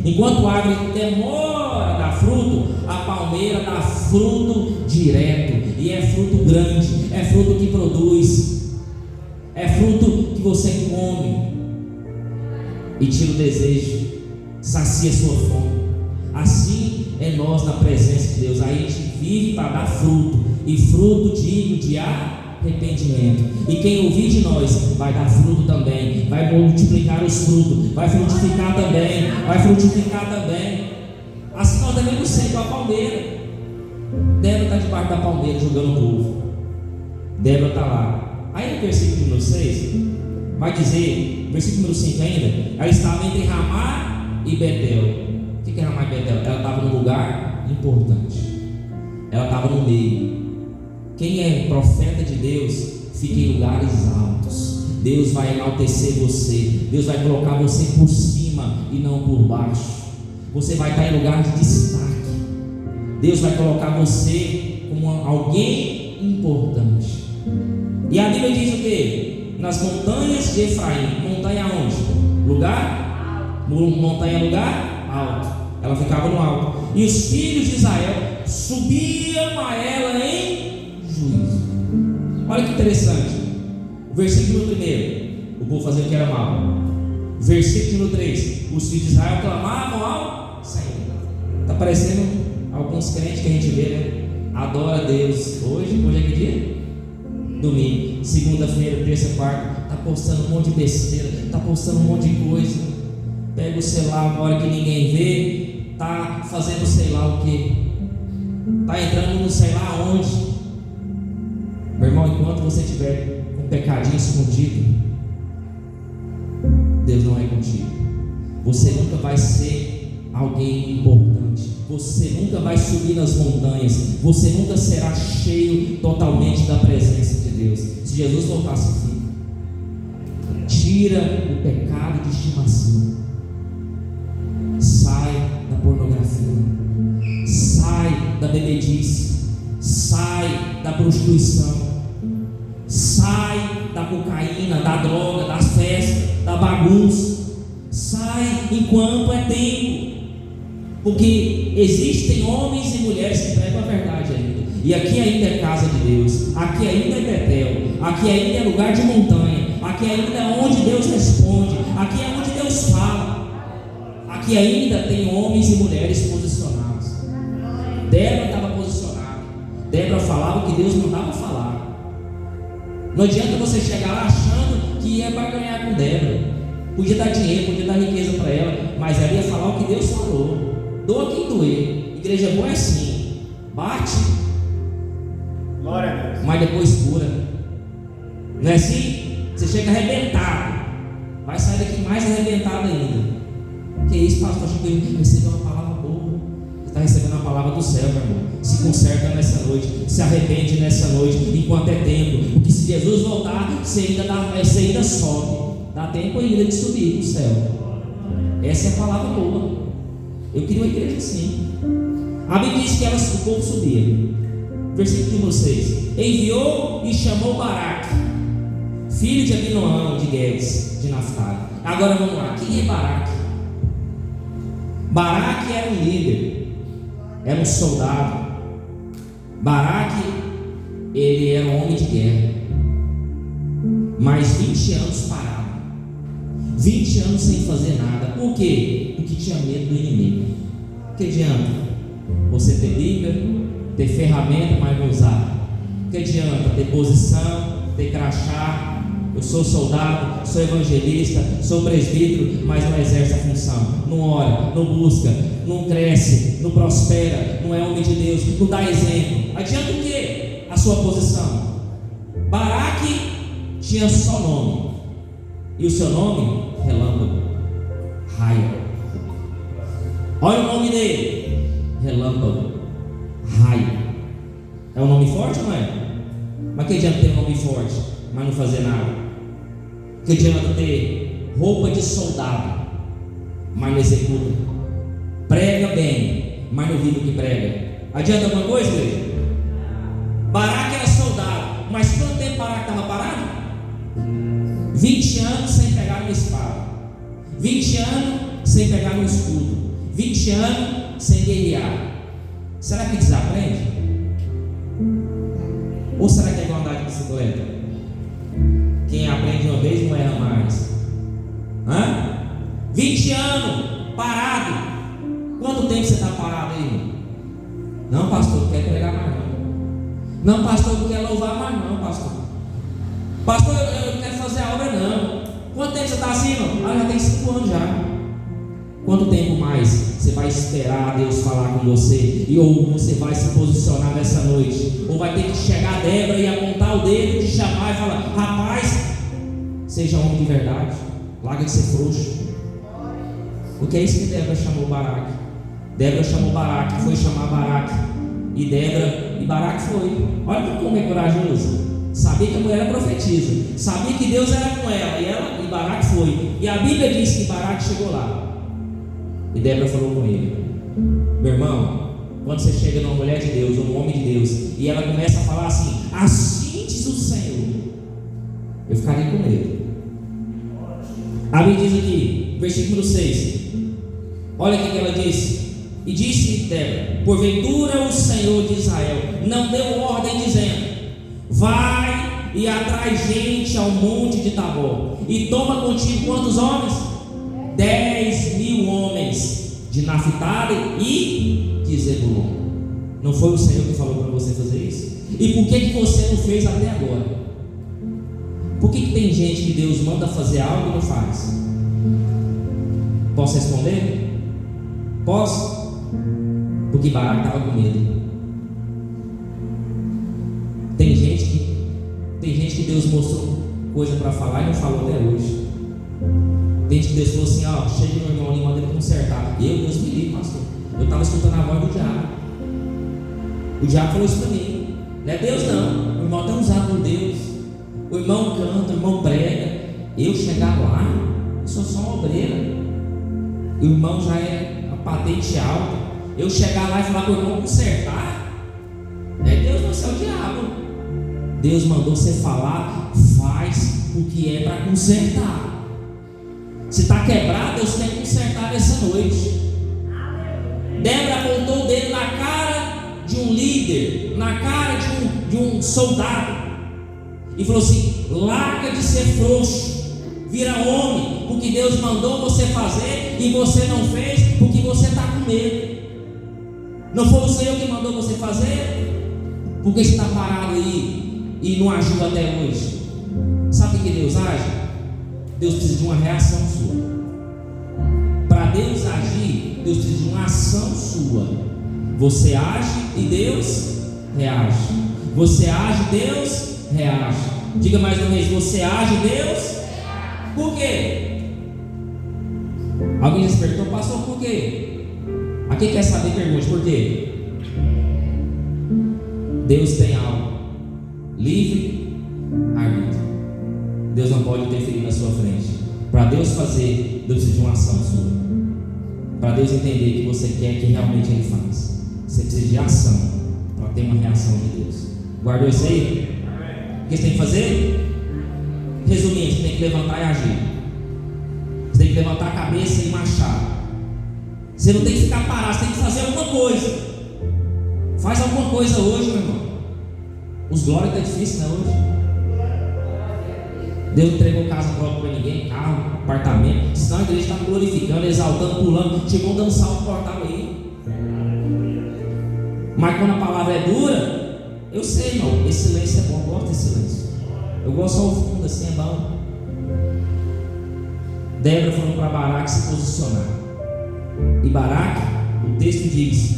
Enquanto a árvore demora a dar fruto, a palmeira dá fruto direto. E é fruto grande, é fruto que produz, é fruto que você come e tira o desejo, sacia sua fome. Assim é nós na presença de Deus. Aí a gente vive para dar fruto, e fruto digno de arrependimento. E quem ouvir de nós vai dar fruto também, vai multiplicar os frutos, vai frutificar também, vai frutificar também. Assim nós devemos ser igual a palmeira. Débora está debaixo da palmeira jogando povo. Débora está lá. Aí no versículo número 6 vai dizer, versículo número 5 ainda, ela estava entre Ramá e Betel. O que é Ramá e Betel? Ela estava num lugar importante, ela estava no meio. Quem é profeta de Deus fica em lugares altos. Deus vai enaltecer você, Deus vai colocar você por cima e não por baixo. Você vai estar em lugar de destaque. Deus vai colocar você como alguém importante. E a Bíblia diz o quê? Nas montanhas de Efraim. Montanha onde? Lugar? Montanha, lugar alto. Ela ficava no alto. E os filhos de Israel subiam a ela em juízo. Olha que interessante. O versículo 1, o povo fazendo o que era mal. Versículo 3, os filhos de Israel clamavam ao Senhor. Está parecendo alguns crentes que a gente vê, né? Adora a Deus. Hoje é que dia? Domingo, segunda-feira, terça, quarta. Está postando um monte de besteira, está postando um monte de coisa. Pega o celular agora que ninguém vê, está fazendo sei lá o que, está entrando no sei lá onde. Meu irmão, enquanto você estiver com um pecadinho escondido, Deus não é contigo. Você nunca vai ser alguém importante. Você nunca vai subir nas montanhas. Você nunca será cheio totalmente da presença de Deus. Se Jesus voltasse aqui, tira o pecado de estimação. Sai da pornografia. Sai da bebedice. Sai da prostituição. Sai da cocaína, da droga, das festas, da bagunça. Sai enquanto é tempo. Porque existem homens e mulheres que pregam a verdade ainda. E aqui ainda é casa de Deus, aqui ainda é Betel, aqui ainda é lugar de montanha, aqui ainda é onde Deus responde, aqui é onde Deus fala, aqui ainda tem homens e mulheres posicionados. Débora estava posicionada, Débora falava o que Deus mandava falar. Não adianta você chegar lá achando que ia barganhar com Débora, podia dar dinheiro, podia dar riqueza para ela, mas ela ia falar o que Deus falou. Doa quem doer. Igreja boa é assim, bate, glória a Deus, mas depois cura. Não é assim? Você chega arrebentado, vai sair daqui mais arrebentado ainda. Que isso, pastor? Acho que eu recebi uma palavra boa. Você está recebendo uma palavra do céu, meu irmão. Se conserta nessa noite, se arrepende nessa noite, enquanto é tempo. Porque se Jesus voltar, você ainda sobe. Dá tempo ainda de subir para o céu. Essa é a palavra boa. Eu queria uma igreja assim. A Bíblia diz que o povo subia. Versículo número 6. Enviou e chamou Baraque, filho de Abinoão, de Guedes, de Naftali. Agora vamos lá. Quem é Baraque? Baraque era um líder, era um soldado. Baraque, ele era um homem de guerra. Mais 20 anos parado, 20 anos sem fazer nada. Por quê? Porque tinha medo do inimigo. Que adianta você ter Bíblia, ter ferramenta, mas não usar? Que adianta ter posição, ter crachá? Eu sou soldado, sou evangelista, sou presbítero, mas não exerce a função, não ora, não busca, não cresce, não prospera, não é homem de Deus, não dá exemplo. Adianta o quê? A sua posição. Baraque tinha só nome, e o seu nome? Relâmpago, raio. Olha o nome dele: Relâmpago, raio. É um nome forte ou não é? Mas que adianta ter um nome forte, mas não fazer nada? Que adianta ter roupa de soldado, mas não executa? Prega bem, mas não vive o que prega. Adianta alguma coisa, igreja? Baraque era soldado, mas quanto tempo Baraque estava parado? 20 anos sem pegar uma espada, 20 anos sem pegar um escudo, 20 anos sem guerrear. Será que desaprende? Ou será que é igual andar de bicicleta? Quem aprende uma vez não erra mais. 20 anos parado. Quanto tempo você está parado aí? Não, pastor, não quer pregar mais não. Não, pastor, não quer louvar mais não, pastor. Pastor, eu não quero fazer a obra não. Quanto tempo você está assim, irmão? Já tem 5 anos já. Quanto tempo mais você vai esperar Deus falar com você? E ou você vai se posicionar nessa noite? Ou vai ter que chegar a Débora e apontar o dedo, te chamar e falar: rapaz, seja homem de verdade, larga de ser frouxo. Porque é isso que Débora chamou Baraque. Débora chamou Baraque, foi chamar Baraque. E Baraque foi. Olha como é corajoso. Sabia que a mulher era profetisa, sabia que Deus era com ela, e Baraque foi. E a Bíblia diz que Baraque chegou lá. E Débora falou com ele: meu irmão, quando você chega numa mulher de Deus, ou num homem de Deus, e ela começa a falar assim: assim diz o Senhor, eu ficaria com medo. A Bíblia diz aqui, versículo 6, olha o que ela disse. E disse Débora: porventura o Senhor de Israel não deu ordem dizendo: vai e atrai gente ao monte de Tabor, e toma contigo quantos homens? 10.000 homens de Naftali e de Zebulon. Não foi o Senhor que falou para você fazer isso? E por que você não fez até agora? Por que tem gente que Deus manda fazer algo e não faz? Posso responder? Posso? Porque Baraque estava com medo. Tem gente que Deus mostrou coisa para falar e não falou até hoje. Tem gente que Deus falou assim: ó, chega meu irmão ali, manda ele consertar. Deus me livre, pastor. Eu estava escutando a voz do diabo. O diabo falou isso para mim. Não é Deus não. O irmão está usado por Deus. O irmão canta, o irmão prega. Eu chegar lá, eu sou só uma obreira. O irmão já é a patente alta. Eu chegar lá e falar para o irmão consertar. Não é Deus, não, é o diabo. Deus mandou você falar, faz o que é para consertar. Se está quebrado, Deus quer consertar nessa noite. Débora apontou o dedo na cara de um líder líder na cara de um soldado e falou assim: larga de ser frouxo, vira homem, porque Deus mandou você fazer e você não fez porque você está com medo. Não foi o Senhor que mandou você fazer? Porque você está parado aí e não agiu até hoje. Sabe o que Deus age? Deus precisa de uma reação sua. Para Deus agir, Deus precisa de uma ação sua. Você age e Deus reage. Você age e Deus reage. Diga mais uma vez: você age e Deus. Por quê? Alguém já se perguntou: pastor, por quê? A quem quer saber, pergunte por quê. Deus tem algo livre arbítrio. Deus não pode interferir na sua frente. Para Deus fazer, Deus precisa de uma ação sua. Para Deus entender que você quer que realmente Ele faz, você precisa de ação para ter uma reação de Deus. Guardou isso aí? O que você tem que fazer? Resumindo, você tem que levantar e agir. Você tem que levantar a cabeça e marchar. Você não tem que ficar parado, você tem que fazer alguma coisa. Faz alguma coisa hoje, meu irmão. Os glórias está difícil, né, hoje? Deus não entregou casa própria para ninguém, carro, apartamento. Senão a igreja está glorificando, exaltando, pulando. Chegou dando salto no portal aí. Mas quando a palavra é dura, eu sei, irmão, esse silêncio é bom, eu gosto desse silêncio. Eu gosto só o fundo, assim é bom. Débora falou para Baraque se posicionar. E Baraque, o texto diz: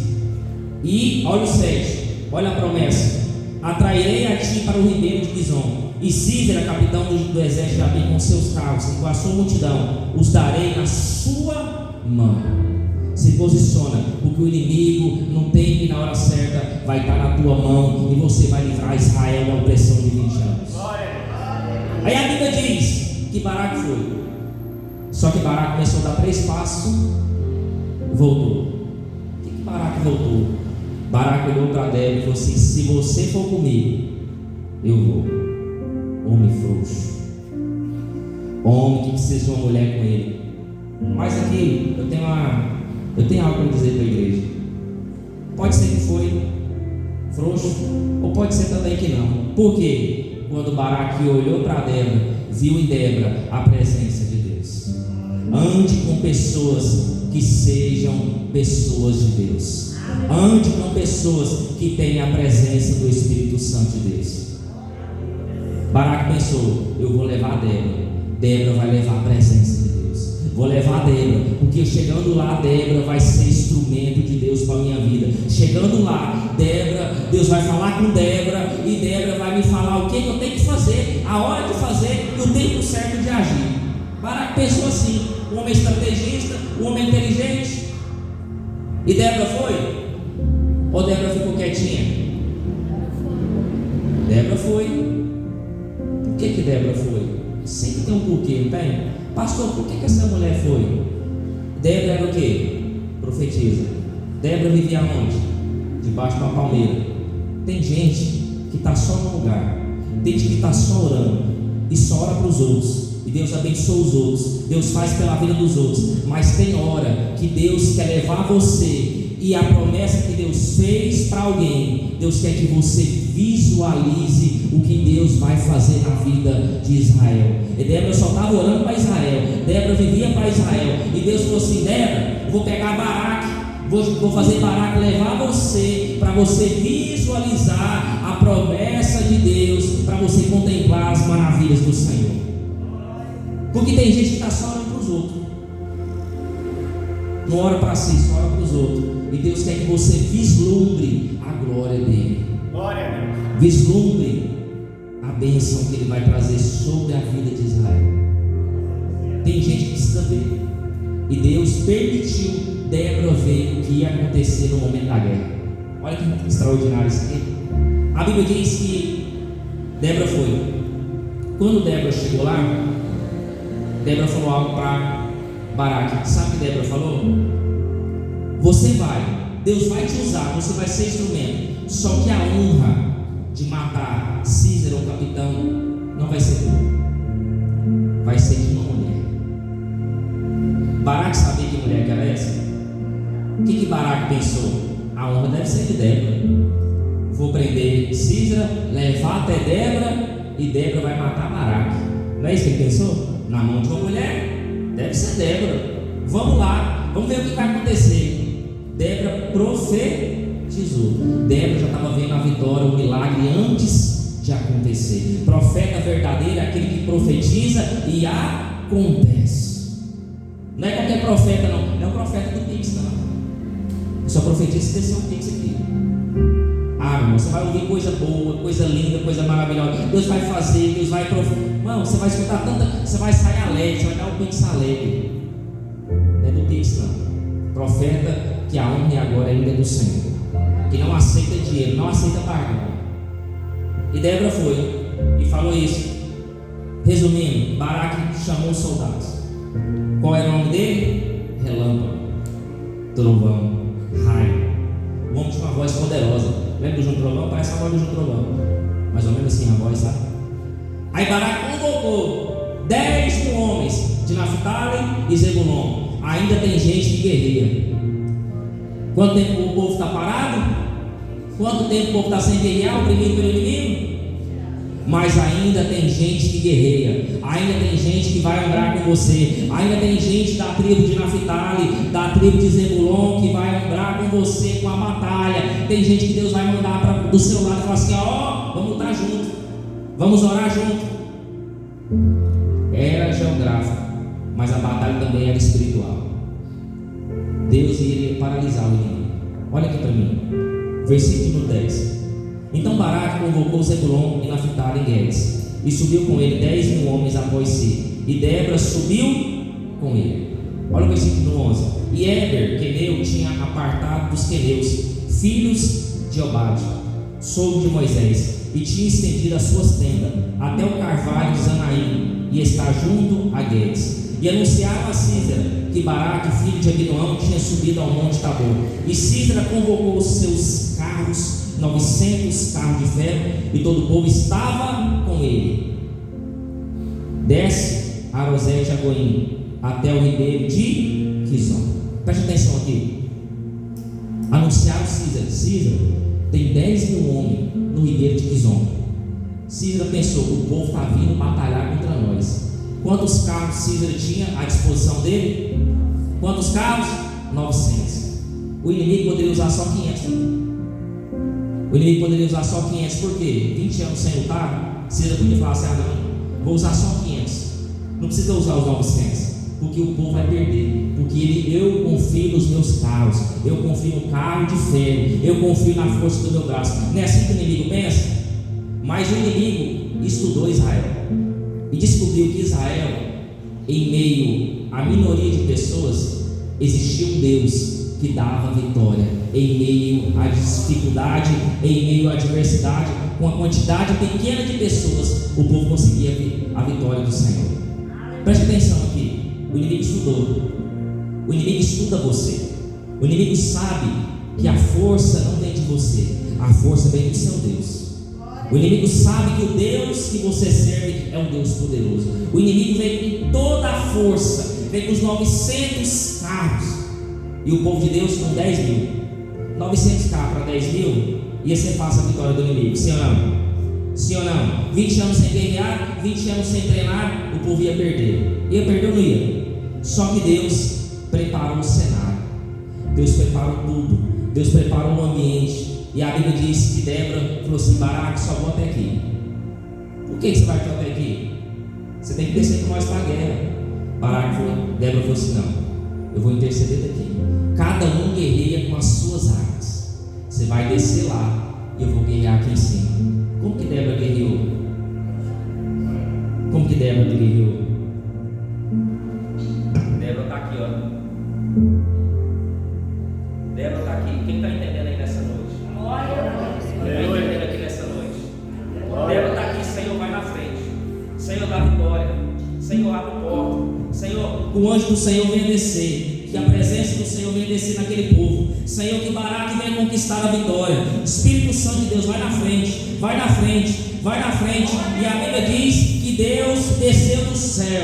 e olha o 7, olha a promessa: atrairei a ti para o ribeiro de Gizom, e Sísera, capitão do exército de Abim, com seus carros e com a sua multidão, os darei na sua mão. Se posiciona, porque o inimigo não tem que na hora certa vai estar na tua mão, e você vai livrar Israel da opressão de 20 anos. Aí a Bíblia diz que Baraque foi. Só que Baraque começou a dar 3 passos, voltou. O que Baraque voltou? Baraque olhou para Débora e falou assim: se você for comigo, eu vou. Homem frouxo, homem que precisa de uma mulher com ele. Mas aqui eu tenho algo para dizer para a igreja. Pode ser que foi frouxo, ou pode ser também que não. Por quê? Quando Baraque olhou para Débora, viu em Débora a presença de Deus. Ande com pessoas que sejam pessoas de Deus. Ande com pessoas que tenham a presença do Espírito Santo de Deus. Baraque pensou: eu vou levar a Débora. Débora vai levar a presença de Deus. Vou levar a Débora, porque chegando lá, Débora vai ser instrumento de Deus para a minha vida. Chegando lá, Débora, Deus vai falar com Débora, e Débora vai me falar o que eu tenho que fazer, a hora de fazer e o tempo certo de agir. Baraque pensou assim: um homem estrategista, um homem inteligente. E Débora foi? Ou Débora ficou quietinha? Débora foi. Por que Débora foi? Sempre tem um porquê, não tem? Pastor, por que essa mulher foi? Débora era o quê? Profetiza. Débora vivia onde? Debaixo de uma palmeira. Tem gente que está só no lugar. Tem gente que está só orando e só ora para os outros. E Deus abençoa os outros, Deus faz pela vida dos outros. Mas tem hora que Deus quer levar você, e a promessa que Deus fez para alguém, Deus quer que você visualize o que Deus vai fazer na vida de Israel. E Débora só estava orando para Israel. Débora vivia para Israel. E Deus falou assim: Débora, eu vou pegar Baraque, vou fazer Baraque levar você, para você visualizar a promessa de Deus, para você contemplar as maravilhas do Senhor. Porque tem gente que está só orando para os outros, não ora para si, só ora para os outros. E Deus quer que você vislumbre a glória dele. Vislumbre a bênção que ele vai trazer sobre a vida de Israel. Tem gente que precisa ver. E Deus permitiu Débora ver o que ia acontecer no momento da guerra. Olha que extraordinário isso aqui. A Bíblia diz que Débora foi. Quando Débora chegou lá, Débora falou algo para Baraque. Sabe o que Débora falou? Você vai, Deus vai te usar, você vai ser instrumento. Só que a honra de matar Sísera, o capitão, não vai ser tua, vai ser de uma mulher. Baraque sabia que mulher que era essa? O que Baraque pensou? A honra deve ser de Débora. vou prender Sísera, levar até Débora, e Débora vai matar Baraque. Não é isso que ele pensou? Na mão de uma mulher, deve ser Débora. Vamos lá, vamos ver o que vai acontecer. Débora profetizou. Débora já estava vendo a vitória, o milagre antes de acontecer. Profeta verdadeiro é aquele que profetiza e acontece. Não é qualquer profeta, não é o profeta do Pix, não. Só profetiza se descer um Pix aqui. Ah, meu irmão, você vai ouvir coisa boa, coisa linda, coisa maravilhosa. Deus vai fazer, Deus vai profetizar. Irmão, você vai escutar tanta, você vai sair alegre, você vai dar um Pix alegre. Não é do Pix, não. Profeta que a honra e a glória ainda é do Senhor, que não aceita dinheiro, não aceita barganha. E Débora foi e falou isso. Resumindo, Baraque chamou os soldados. Qual era o nome dele? Relâmpago, trovão, raio. O homem tinha uma voz poderosa. Lembra do João Trovão? Parece a voz do João Trovão. Mais ou menos assim a voz, sabe? Aí Baraque convocou 10 mil homens de Naftali e Zebulon. Ainda tem gente que guerreia. Quanto tempo o povo está parado? Quanto tempo o povo está sem guerrear, oprimido pelo inimigo? Mas ainda tem gente que guerreia. Ainda tem gente que vai orar com você. Ainda tem gente da tribo de Naftali, da tribo de Zebulon, que vai orar com você com a batalha. Tem gente que Deus vai mandar do seu lado e falar assim: ó, vamos lutar junto, vamos orar junto. Era geográfico, mas a batalha também era espiritual. Deus iria paralisar o inimigo. Olha aqui para mim, versículo 10. Então Baraque convocou Zebulon e Naftali em Guedes, e subiu com ele 10 mil homens após si, e Débora subiu com ele. Olha o versículo 11. E Éber, queneu, tinha apartado dos queneus, filhos de Obade, sogro de Moisés, e tinha estendido as suas tendas até o carvalho de Zanaim, e está junto a Guedes. E anunciaram a Sísera que Baraque, filho de Abinoão, tinha subido ao monte Tabor. E Sísera convocou os seus carros, 900 carros de ferro, e todo o povo estava com ele. Desce Arosete a Goim, até o ribeiro de Quizon. Preste atenção aqui. Anunciaram Sísera, tem 10 mil homens no ribeiro de Quizon. Sísera pensou: o povo está vindo batalhar contra nós. Quantos carros Sísera tinha à disposição dele? Quantos carros? 900. O inimigo poderia usar só 500. O inimigo poderia usar só 500, por quê? 20 anos sem lutar, Sísera podia falar assim: ah, não, vou usar só 500. Não precisa usar os 900, porque o povo vai perder. Porque eu confio nos meus carros, eu confio no carro de ferro, eu confio na força do meu braço. Não é assim que o inimigo pensa? Mas o inimigo estudou Israel e descobriu que Israel, em meio à minoria de pessoas, existia um Deus que dava vitória. Em meio à dificuldade, em meio à adversidade, com a quantidade pequena de pessoas, o povo conseguia ver a vitória do Senhor. Preste atenção aqui. O inimigo estudou. O inimigo estuda você. O inimigo sabe que a força não vem de você, a força vem do seu Deus. O inimigo sabe que o Deus que você serve é um Deus poderoso. O inimigo vem com toda a força, vem com os 900 carros, e o povo de Deus com 10 mil. 900 carros para 10 mil, ia ser fácil a vitória do inimigo, sim ou não? Sim ou não? 20 anos sem guerrear, 20 anos sem treinar, o povo ia perder. Ia perder ou não ia? Só que Deus preparou o cenário, Deus preparou tudo, Deus preparou o ambiente. E a Bíblia diz que Débora falou assim: Baraque, só vou até aqui. Por que você vai até aqui? Você tem que descer com nós para a guerra. Débora falou assim: não, eu vou interceder daqui. Cada um guerreia com as suas armas. Você vai descer lá e eu vou guerrear aqui em cima. Como que Débora guerreou? Como que Débora guerreou? Débora está aqui, ó. Débora está aqui. Quem está entendendo aí nessa noite? Quem está entendendo aqui nessa noite? Débora está aqui. Senhor, vai na frente. Senhor, dá vitória. Senhor, abre porta. Senhor, o anjo do Senhor vem descer. Que a presença do Senhor venha descer naquele povo. Senhor, que Baraque venha conquistar a vitória. Espírito Santo de Deus, vai na frente, vai na frente, vai na frente. E a Bíblia diz que Deus desceu do céu.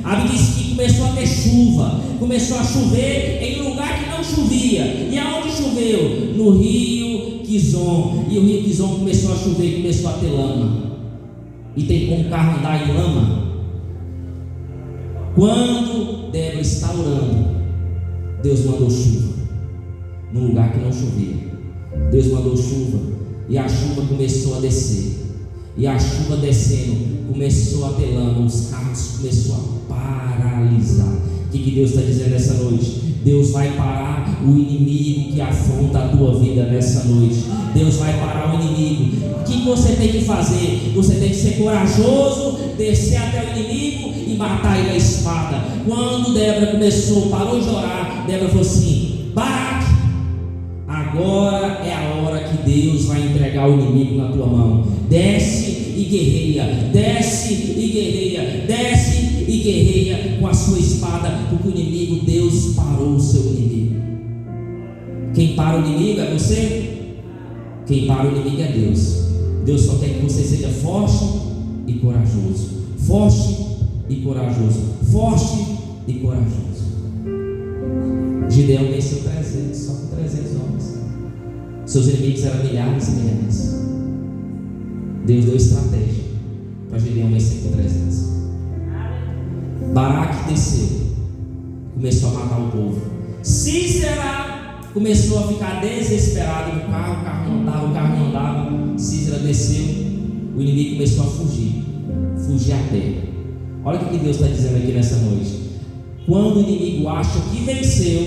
A Bíblia diz que começou a ter chuva, começou a chover em um lugar que não chovia. E aonde choveu? No rio Quizon, e o rio Quizon começou a chover e começou a ter lama. E tem como o carro andar em lama? Quando Débora está orando, Deus mandou chuva num lugar que não chovia. Deus mandou chuva e a chuva começou a descer. E a chuva descendo começou a ter lama, os carros começou a paralisar. O que Deus está dizendo nessa noite? Deus vai parar o inimigo que afronta a tua vida nessa noite. Deus vai parar o inimigo. O que você tem que fazer? Você tem que ser corajoso, descer até o inimigo e matar ele a espada. Quando Débora parou de orar, Débora falou assim: Baraque, agora é a hora que Deus vai entregar o inimigo na tua mão. Desce e guerreia, desce e guerreia, desce e guerreia com a sua espada, porque o inimigo, Deus parou o seu inimigo. Quem para o inimigo é você? Quem para o inimigo é Deus. Deus só quer que você seja forte e corajoso, forte e corajoso, forte e corajoso. Gideão venceu 300, só com 300 homens. Seus inimigos eram milhares e milhares. Deus deu estratégia para Gideão vencer com 300. Baraque desceu, começou a matar o povo. Císera começou a ficar desesperado no carro, o carro não andava. Císera desceu, o inimigo começou a fugir a pé. Olha o que Deus está dizendo aqui nessa noite. Quando o inimigo acha que venceu,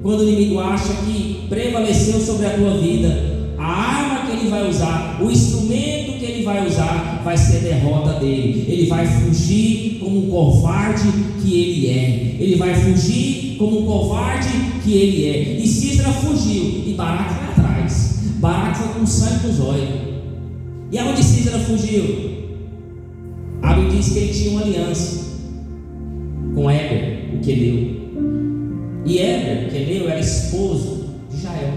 quando o inimigo acha que prevaleceu sobre a tua vida, a arma que ele vai usar, o instrumento que ele vai usar, vai ser a derrota dele. Ele vai fugir como um covarde que ele é. Ele vai fugir como um covarde que ele é. E Císera fugiu, e Baraque foi atrás. Baraque foi com sangue nos olhos. E aonde Císera fugiu? A Bíblia diz que ele tinha uma aliança com Éber, o queneu. E Éber, o queneu, era esposo de Jael.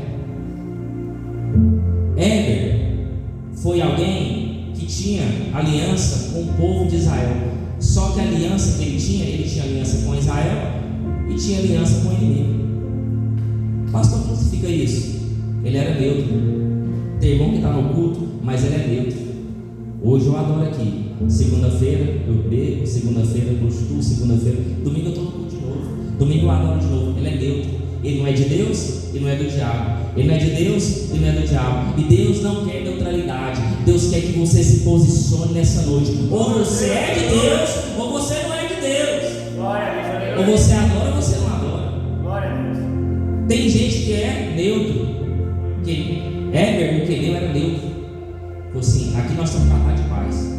Éber foi alguém que tinha aliança com o povo de Israel. Só que a aliança que ele tinha aliança com Israel e tinha aliança com o inimigo. Pastor, como significa isso? Ele era neutro. Tem irmão que está no culto, mas ele é neutro. Hoje eu adoro aqui. Segunda-feira eu bebo, segunda-feira eu prostituo, segunda-feira, domingo eu estou no culto de novo. Domingo eu adoro de novo. Ele é neutro. Ele não é de Deus e não é do diabo. Ele não é de Deus e não é do diabo. E Deus não quer neutralidade. Deus quer que você se posicione nessa noite. Ou você é de Deus, ou você não é de Deus. Ou você adora, ou você não adora. Tem gente que é neutro. Éber, o queneu, era neutro. Falou assim: aqui nós estamos para estar de paz.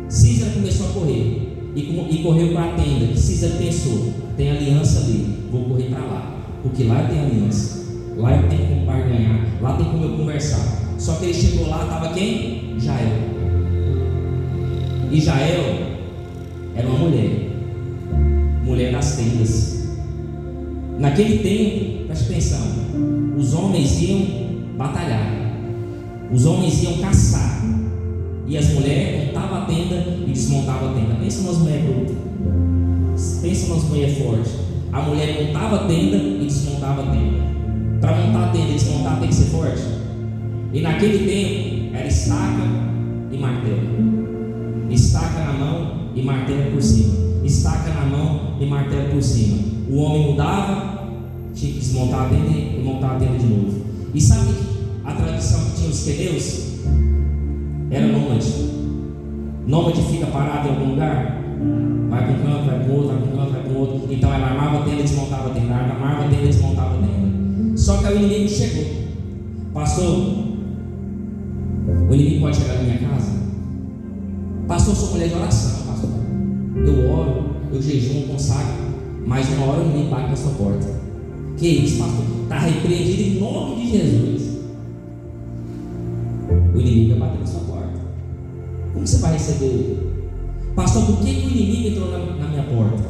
Císera começou a correr. E correu para a tenda. Que Císera pensou: tem aliança ali, vou correr para lá. Porque lá eu tenho aliança. Lá eu tenho como barganhar. Lá tem como eu conversar. Só que ele chegou lá, estava quem? Jael. E Jael era uma mulher. Mulher das tendas. Naquele tempo, preste atenção, os homens iam batalhar. Os homens iam caçar. E as mulheres montavam a tenda e desmontavam a tenda. Pensa umas mulheres brutas. Pensa umas mulheres fortes. A mulher montava a tenda e desmontava a tenda. Para montar a tenda e desmontar tem que ser forte. E naquele tempo era estaca e martelo. Estaca na mão e martelo por cima. Estaca na mão e martelo por cima. O homem mudava, tinha que desmontar a tenda e montar a tenda de novo. E sabe a tradição que tinha os queneus? Era nômade. Nômade fica parado em algum lugar, vai para um canto, vai para o outro, vai para um canto, vai para o outro. Então ela armava a tenda e desmontava a tenda, armava a tenda e desmontava a tenda. Só que aí o inimigo chegou. Pastor, o inimigo pode chegar na minha casa? Pastor, eu sou mulher de oração, pastor. Eu oro, eu jejuo, consagro, mas uma hora o inimigo bate na sua porta. Que isso, pastor? Está repreendido em nome de Jesus. O inimigo vai bater na sua porta. Como você vai receber ele? Pastor, por que o inimigo entrou na minha porta?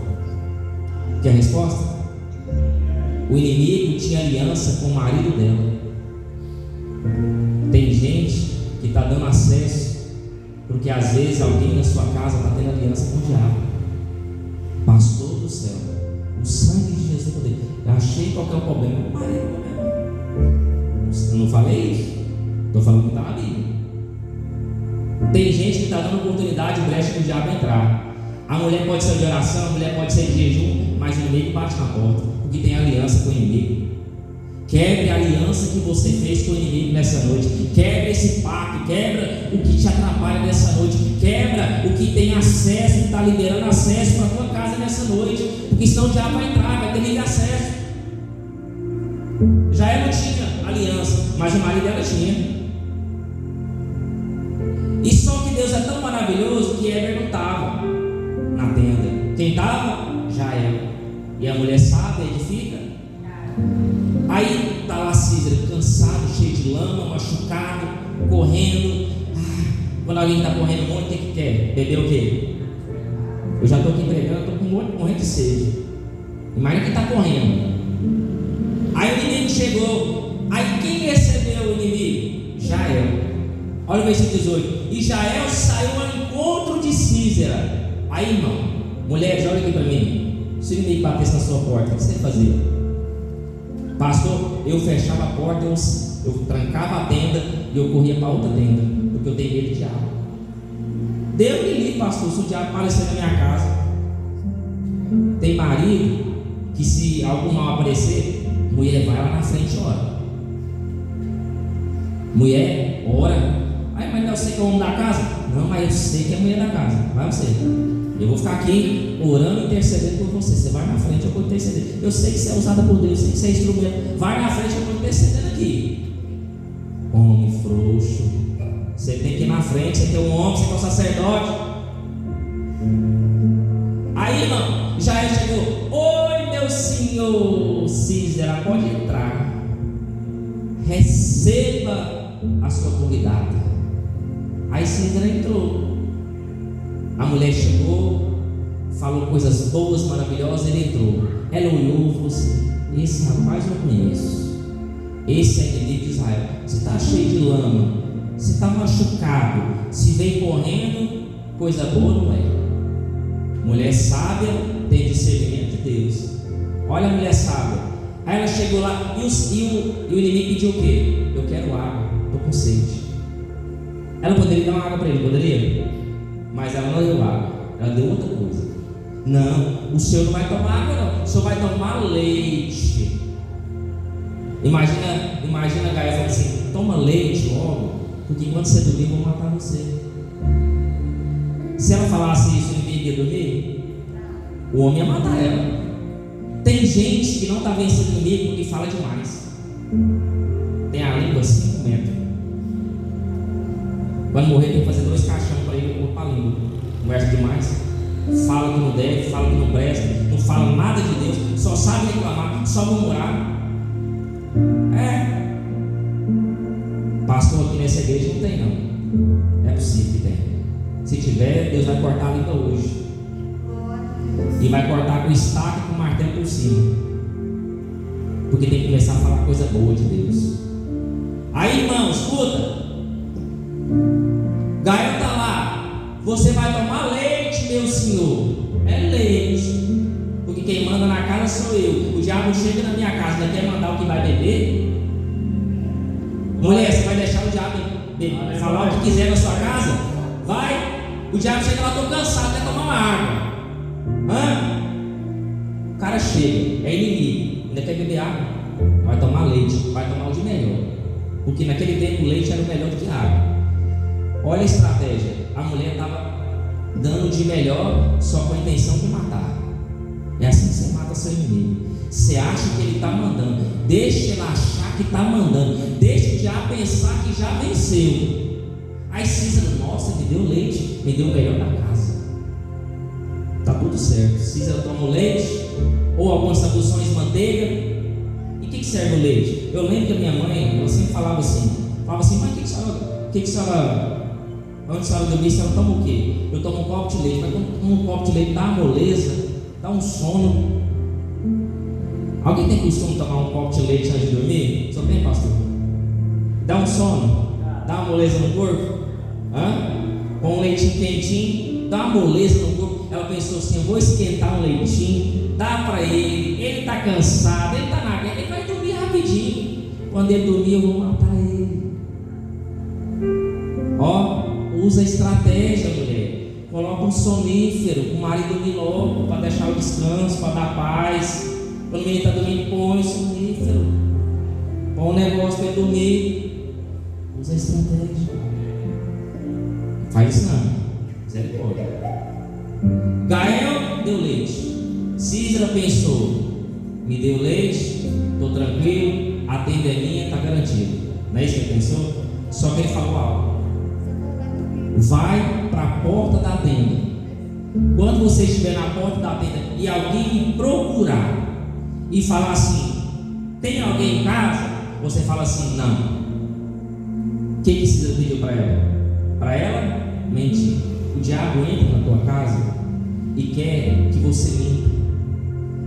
Quer a resposta? O inimigo tinha aliança com o marido dela. Tem gente que está dando acesso, porque às vezes alguém na sua casa está tendo aliança com o diabo. Pastor do céu, o sangue de Jesus poder. Eu achei qual que é o problema. O marido, eu não falei isso. Estou falando que está na Bíblia. Tem gente que está dando oportunidade, brecha para o diabo entrar. A mulher pode ser de oração, a mulher pode ser de jejum, mas o inimigo bate na porta, porque tem aliança com o inimigo. Quebre a aliança que você fez com o inimigo nessa noite. Quebre esse pacto, quebra o que te atrapalha nessa noite. Quebra o que tem acesso, que está liberando acesso para a tua casa nessa noite, porque senão o diabo vai entrar, vai ter livre acesso. Já ela não tinha aliança, mas o marido dela tinha. E só que Deus é tão maravilhoso que Éber não estava na tenda. Quem estava? Já ela. E a mulher sábia edifica. Aí está lá Císera, cansado, cheio de lama, machucado, correndo. Quando alguém está correndo muito, o que quer? Beber o quê? Eu já estou aqui pregando, estou morrendo de sede. Imagina quem está correndo. Aí o inimigo chegou. Aí quem recebeu o inimigo? Jael. Olha o versículo 18. E Jael saiu ao encontro de Císera. Aí, irmão, mulheres, olha aqui para mim. Se o inimigo batesse na sua porta, o que você fazia? Pastor, eu fechava a porta, eu trancava a tenda e eu corria para outra tenda, porque eu tenho medo de diabo. Deus me livre, pastor, se o diabo aparecer na minha casa. Tem marido que, se algum mal aparecer, mulher vai lá na frente e ora. Mulher, ora. Aí, mas não, eu sei que é o homem da casa? Não, mas eu sei que é a mulher da casa. Vai você. Eu vou ficar aqui orando e intercedendo por você. Você vai na frente, eu vou interceder. Eu sei que você é usada por Deus, eu sei que você é instrumento. Vai na frente, eu vou intercedendo aqui. Homem frouxo. Você tem que ir na frente, você tem um homem, você tem um sacerdote. Aí, irmão, já chegou. Oi, meu senhor Císera, pode entrar. Receba a sua convidada. Aí Císera entrou. A mulher chegou, falou coisas boas, maravilhosas, ele entrou. Ela olhou e falou assim: esse rapaz eu conheço. Esse é inimigo de Israel. Você está cheio de lama, você está machucado, se vem correndo, coisa boa não é. Mulher sábia tem discernimento de Deus. Olha a mulher sábia. Aí ela chegou lá e o inimigo pediu o quê? Eu quero água, estou com sede. Ela poderia dar uma água para ele, poderia? Mas ela não deu água, ela deu outra coisa. Não, o senhor não vai tomar água não, o senhor vai tomar leite. Imagina a Gaia falando assim: toma leite logo, porque enquanto você dormir eu vou matar você. Se ela falasse isso, o inimigo ia dormir, o homem ia matar ela. Tem gente que não está vencendo o inimigo porque fala demais. Tem a língua 5 metros. Quando morrer tem que fazer 2 caixões para ele pôr para a língua. Conversa demais, fala que não deve, fala que não presta, não fala nada de Deus, só sabe reclamar, só murmurar. Pastor, aqui nessa igreja não tem não. É possível que tenha. Se tiver, Deus vai cortar a língua hoje. E vai cortar com estaca e com martelo por cima. Porque tem que começar a falar coisa boa de Deus. Aí, irmão, escuta. Gael está lá. Você vai tomar leite, meu senhor. É leite. Porque quem manda na casa sou eu. O diabo chega na minha casa, não quer mandar o que vai beber. Mulher, você vai deixar o diabo falar o que quiser na sua casa? Vai. O diabo chega lá, estou cansado, quer tomar uma água. O cara chega, é inimigo, ainda quer beber água. Vai tomar leite, vai tomar o de melhor. Porque naquele tempo o leite era o melhor do que a água. Olha a estratégia. A mulher estava dando de melhor só com a intenção de matar. É assim que você mata seu inimigo. Você acha que ele está mandando, deixa ele achar que está mandando, deixa o diabo pensar que já venceu. Aí Císera, nossa, me deu leite, me deu o melhor da casa. Está tudo certo. Císera toma o leite, ou algumas traduções manteiga. E o que serve o leite? Eu lembro que a minha mãe, ela sempre falava assim, mas o que a senhora antes a senhora dormir, a senhora toma o quê? Eu tomo um copo de leite, mas quando tomo um copo de leite dá uma moleza, dá um sono. Alguém tem costume de tomar um copo de leite antes de dormir? Só tem, pastor? Dá um sono? Dá uma moleza no corpo? Com um leitinho quentinho, dá uma moleza no corpo. Ela pensou assim: eu vou esquentar um leitinho, dá para ele está cansado, ele está na guerra, ele vai dormir rapidinho. Quando ele dormir, eu vou matar ele. Usa estratégia, mulher. Coloca um sonífero, o marido dormir logo, para deixar o descanso, para dar paz. Quando o menino está dormindo, põe o sonífero. Põe um negócio para ele dormir. Usa estratégia. Faz isso não. Misericórdia. Gael deu leite. Císera pensou: me deu leite, estou tranquilo, a tenda é minha, está garantido. Não é isso que ele pensou? Só que ele falou algo. Vai para a porta da tenda. Quando você estiver na porta da tenda e alguém me procurar e falar assim: tem alguém em casa? Você fala assim: não. O que Císera pediu para ela? Para ela mentir. O diabo entra na tua casa e quer que você minta,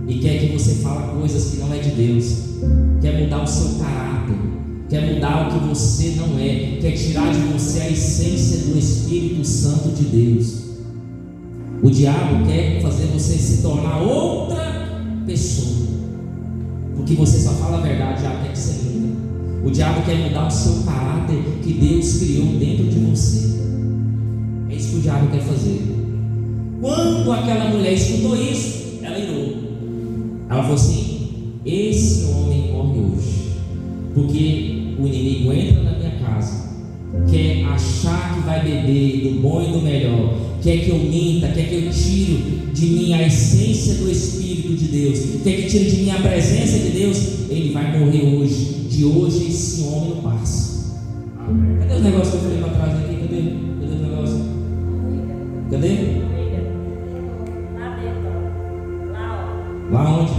e quer que você fale coisas que não é de Deus, quer mudar o seu caráter, quer mudar o que você não é, quer tirar de você a essência do Espírito Santo de Deus. O diabo quer fazer você se tornar outra pessoa, porque você só fala a verdade, já quer que você minta. O diabo quer mudar o seu caráter que Deus criou dentro de você. É isso que o diabo quer fazer. Quando aquela mulher escutou isso, ela irou. Ela falou assim: esse homem morre hoje, porque o inimigo entra na minha casa, quer achar que vai beber do bom e do melhor, quer que eu minta, quer que eu tire de mim a essência do Espírito de Deus, quer que tire de mim a presença de Deus. Ele vai morrer hoje. De hoje esse homem não passa. Cadê os negócios que eu falei para trás aqui? Cadê os negócios? Cadê? Lá dentro. Lá onde?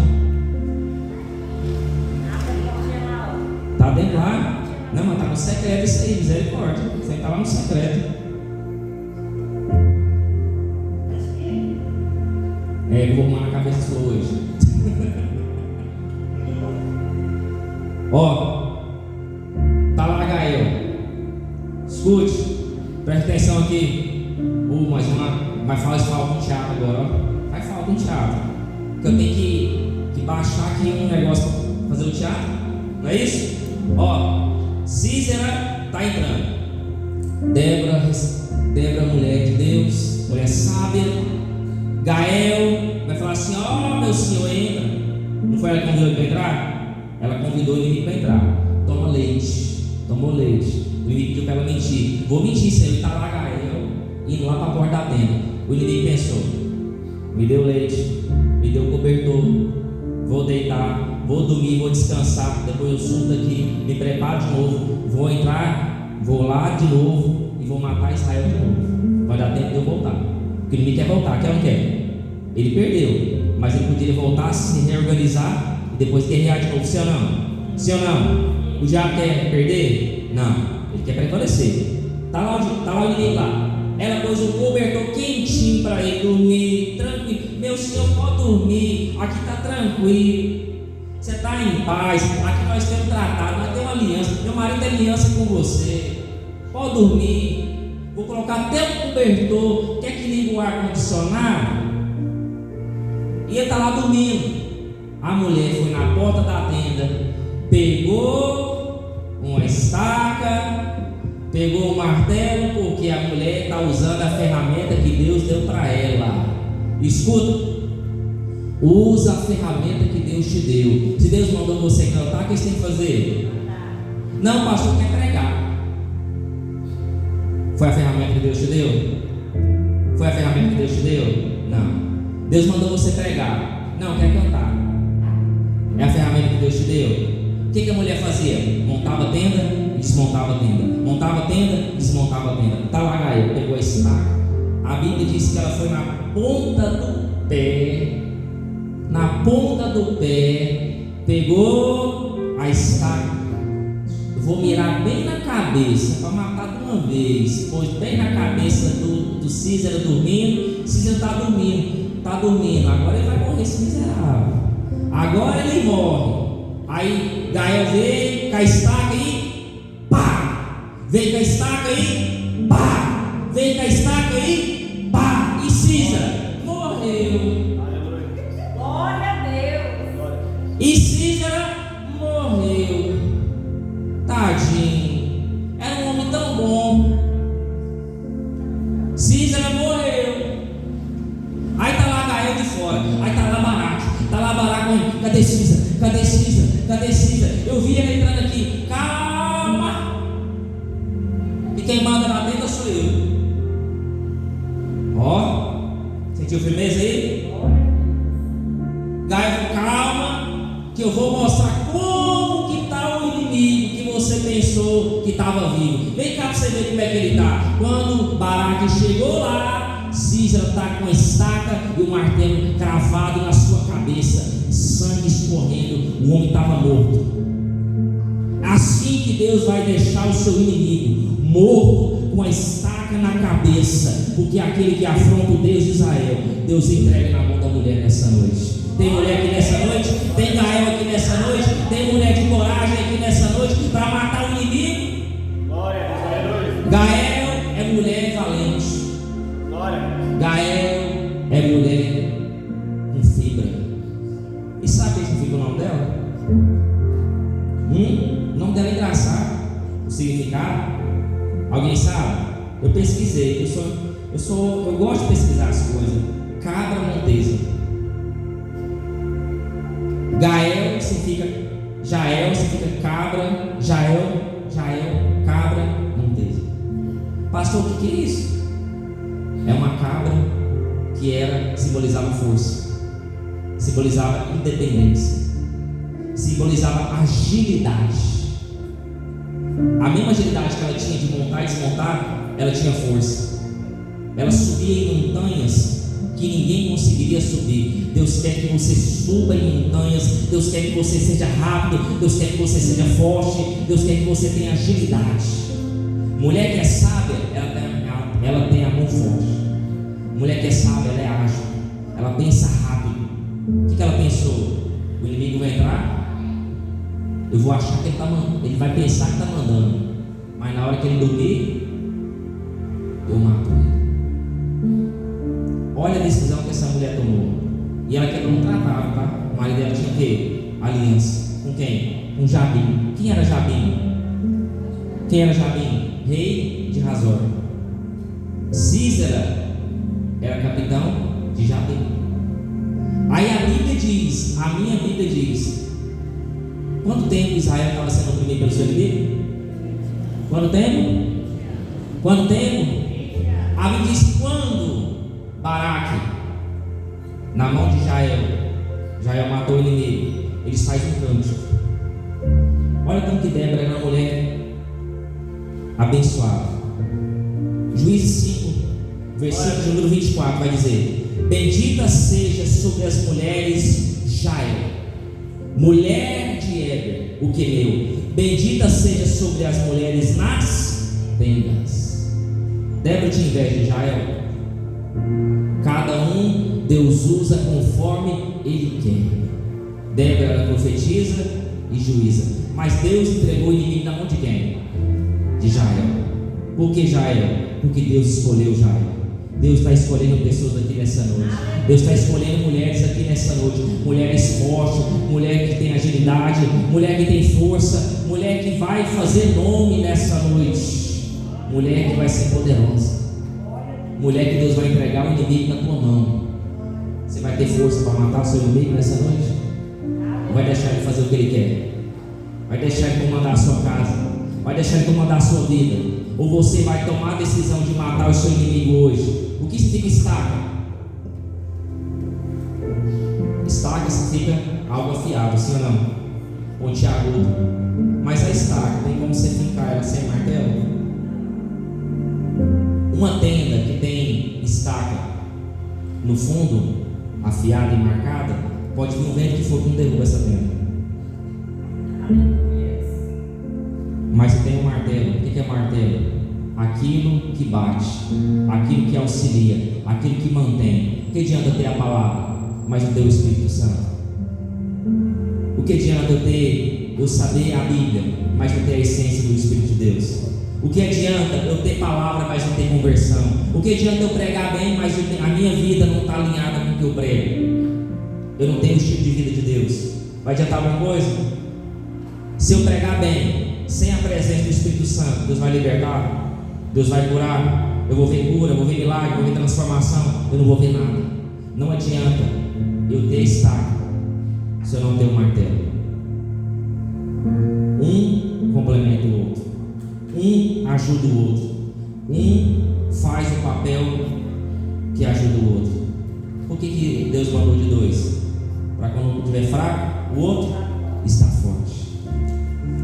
Tá dentro lá? Não, mas tá no secreto isso aí, misericórdia. Você tá lá no secreto. Eu vou arrumar na cabeça sua hoje. Ó, tá lá Gael. Escute, presta atenção aqui. Mas fala com o teatro agora, ó. Vai falar com o teatro. Porque eu tenho que baixar aqui um negócio para fazer o teatro. Não é isso? Ó, Císera tá entrando. Débora, mulher de Deus, mulher sábia. Gael vai falar assim: ó, meu senhor, entra. Não foi ela que convidou ele para entrar? Ela convidou o inimigo para entrar. Toma leite. Tomou leite. O inimigo pediu para ela mentir. Vou mentir, Senhor. Ele está lá, Gael, indo lá para a porta da tenda. O inimigo pensou: me deu leite, me deu cobertor, vou deitar, vou dormir, vou descansar. Depois eu subo daqui, me preparo de novo, vou entrar, vou lá de novo e vou matar Israel de novo. Vai dar tempo de eu voltar. Porque o inimigo quer voltar, quer ou não quer? Ele perdeu, mas ele poderia voltar, se reorganizar e depois guerrear de novo. Sim ou não? Sim ou não? O diabo quer perder? Não, ele quer prevalecer. Tá lá o inimigo lá. Ela pôs um cobertor quentinho para ele dormir, tranquilo. Meu senhor, pode dormir, aqui está tranquilo, você está em paz, aqui nós temos tratado, nós temos aliança, meu marido tem aliança com você, pode dormir, vou colocar até um cobertor, quer que ligue o ar-condicionado? E ele está lá dormindo. A mulher foi na porta da tenda, pegou uma estaca, pegou um martelo, porque a mulher está usando a ferramenta que Deus deu para ela. Escuta, usa a ferramenta que Deus te deu. Se Deus mandou você cantar, o que você tem que fazer? Não, pastor, quer pregar. Foi a ferramenta que Deus te deu? Foi a ferramenta que Deus te deu? Não. Deus mandou você pregar. Não, quer cantar. É a ferramenta que Deus te deu. O que a mulher fazia? Montava a tenda e desmontava a tenda. Montava a tenda e desmontava a tenda. Tá lá, Gael, pegou a estaca. A Bíblia diz que ela foi na ponta do pé. Na ponta do pé. Pegou a estaca. Eu vou mirar bem na cabeça para matar de uma vez. Pôs bem na cabeça do Císera dormindo. Císera está dormindo. Está dormindo. Agora ele vai morrer, esse miserável. Agora ele morre. Aí Gael veio com a estaca e pá! Veio com a estaca e pá! Veio com a estaca e pá! E Císera morreu. Glória a Deus. E Císera morreu. Tadinho. Era um homem tão bom. Císera morreu. Aí tá lá Gael de fora. Aí tá lá Baraque. Tá lá Baraque. Cadê Císera? Cadê Císera? Cadê Císera? Eu vi ele entrando aqui. Calma. E quem manda lá dentro sou eu. Ó. Sentiu firmeza aí? Gael, calma. Que eu vou mostrar como que está o inimigo que você pensou que estava vivo. Vem cá para você ver como é que ele está. Quando Baraque chegou lá, Císera está com a estaca e o martelo cravado na sua cabeça, sangue escorrendo, o homem estava morto. Assim que Deus vai deixar o seu inimigo morto com a estaca na cabeça, porque aquele que afronta o Deus de Israel, Deus entrega na mão da mulher nessa noite. Tem mulher aqui nessa noite, tem Gael aqui nessa noite, tem mulher de coragem aqui nessa noite para matar o inimigo. Gael é mulher valente. Gael é mulher com fibra. E sabe o que significa o nome dela? O nome dela é engraçado. O significado? Alguém sabe? Eu pesquisei. Eu gosto de pesquisar as coisas. Cabra montesa. Gael significa Jael, significa cabra. Jael, cabra montesa. Pastor, o que é isso? É uma cabra que simbolizava força, simbolizava independência, simbolizava agilidade. A mesma agilidade que ela tinha de montar e desmontar, ela tinha força. Ela subia em montanhas que ninguém conseguiria subir. Deus quer que você suba em montanhas. Deus quer que você seja rápido. Deus quer que você seja forte. Deus quer que você tenha agilidade. Mulher que é sábia, ela tem a mão forte. Mulher que é sábia, ela é ágil. Ela pensa rápido. O que ela pensou? O inimigo vai entrar, eu vou achar que ele está mandando. Ele vai pensar que está mandando, mas na hora que ele dormir, eu mato ele. Olha a decisão que essa mulher tomou. E ela quebrou um tratado, tá? O marido dela tinha o quê? Aliança. Com quem? Com Jabim. Quem era Jabim? Rei de Hazor. Císera era capitão de Jabim. Aí a minha Bíblia diz: quanto tempo Israel estava sendo oprimido pelo seu inimigo? Quanto tempo? A Bíblia diz: quando Baraque, na mão de Jael matou o inimigo, eles fazem um cântico. Olha como que Débora era uma mulher abençoada. Juízes 5, versículo número 24 vai dizer: bendita seja sobre as mulheres Jael, mulher de Heber, o queneu. Bendita seja sobre as mulheres nas tendas. Débora tinha inveja de Jael. Cada um Deus usa conforme Ele quer. Débora era profetisa e juíza, mas Deus entregou o inimigo na mão de quem? De Jael. Por que Jael? Porque Deus escolheu Jael. Deus está escolhendo pessoas aqui nessa noite. Deus está escolhendo mulheres aqui nessa noite. Mulheres fortes, mulher que tem agilidade, mulher que tem força, mulher que vai fazer nome nessa noite, mulher que vai ser poderosa, mulher que Deus vai entregar o inimigo na tua mão. Você vai ter força para matar o seu inimigo nessa noite? Ou vai deixar ele fazer o que ele quer? Vai deixar ele comandar a sua casa? Vai deixar ele comandar a sua vida? Ou você vai tomar a decisão de matar o seu inimigo hoje? O que significa estaca? Estaca significa algo afiado, sim ou não? Pontiagudo. Mas a estaca, tem como você fincar ela sem martelo? Uma tenda que tem estaca no fundo, afiada e marcada, pode vir um vento que for que não derruba essa tenda. Mas se tem um martelo, o que é martelo? Aquilo que bate, aquilo que auxilia, aquilo que mantém. O que adianta ter a palavra, mas não ter o Espírito Santo? O que adianta eu saber a Bíblia, mas não ter a essência do Espírito de Deus? O que adianta eu ter palavra, mas não ter conversão? O que adianta eu pregar bem, mas a minha vida não está alinhada com o que eu prego? Eu não tenho o estilo de vida de Deus. Vai adiantar alguma coisa? Se eu pregar bem, sem a presença do Espírito Santo, Deus vai libertar, Deus vai curar, eu vou ver cura, eu vou ver milagre, eu vou ver transformação. Eu não vou ver nada. Não adianta eu ter estaca se eu não ter um martelo. Um complementa o outro, um ajuda o outro, um faz o papel que ajuda o outro. Por que Deus mandou de dois? Para quando um estiver fraco, o outro está forte.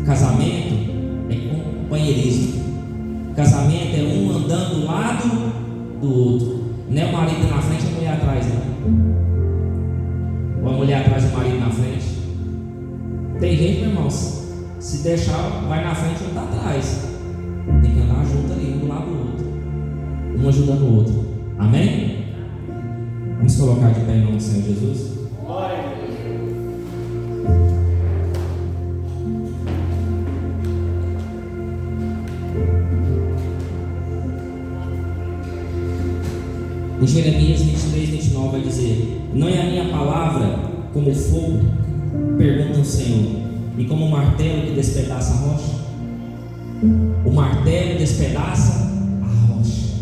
Casamento é companheirismo. Casamento é um andando do lado do outro. Não é o marido na frente e a mulher atrás, não. Ou a mulher atrás e o marido na frente. Tem gente, meu irmão, se deixar, vai na frente e não está atrás. Tem que andar junto ali, um do lado do outro, um ajudando o outro. Amém? Vamos colocar de pé em nome do Senhor Jesus. Glória a Deus. Em Jeremias 23, 29 vai dizer: não é a minha palavra como fogo, pergunta o Senhor, e como um martelo que despedaça a rocha? O martelo despedaça a rocha.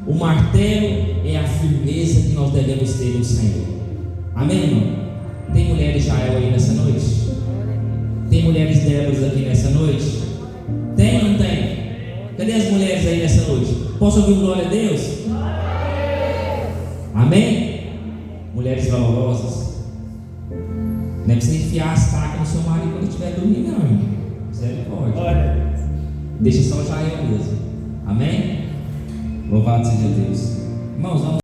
O martelo é a firmeza que nós devemos ter no Senhor. Amém, irmão? Tem mulheres Jael aí nessa noite? Tem mulheres Débora aqui nessa noite? Tem ou não tem? Cadê as mulheres aí nessa noite? Posso ouvir glória a Deus? Amém? Mulheres valorosas. Não é para você enfiar a estaca no seu marido quando estiver dormindo, não, irmão. Misericórdia. Deixa só Jael mesmo. Amém? Louvado seja Deus. Irmãos, vamos.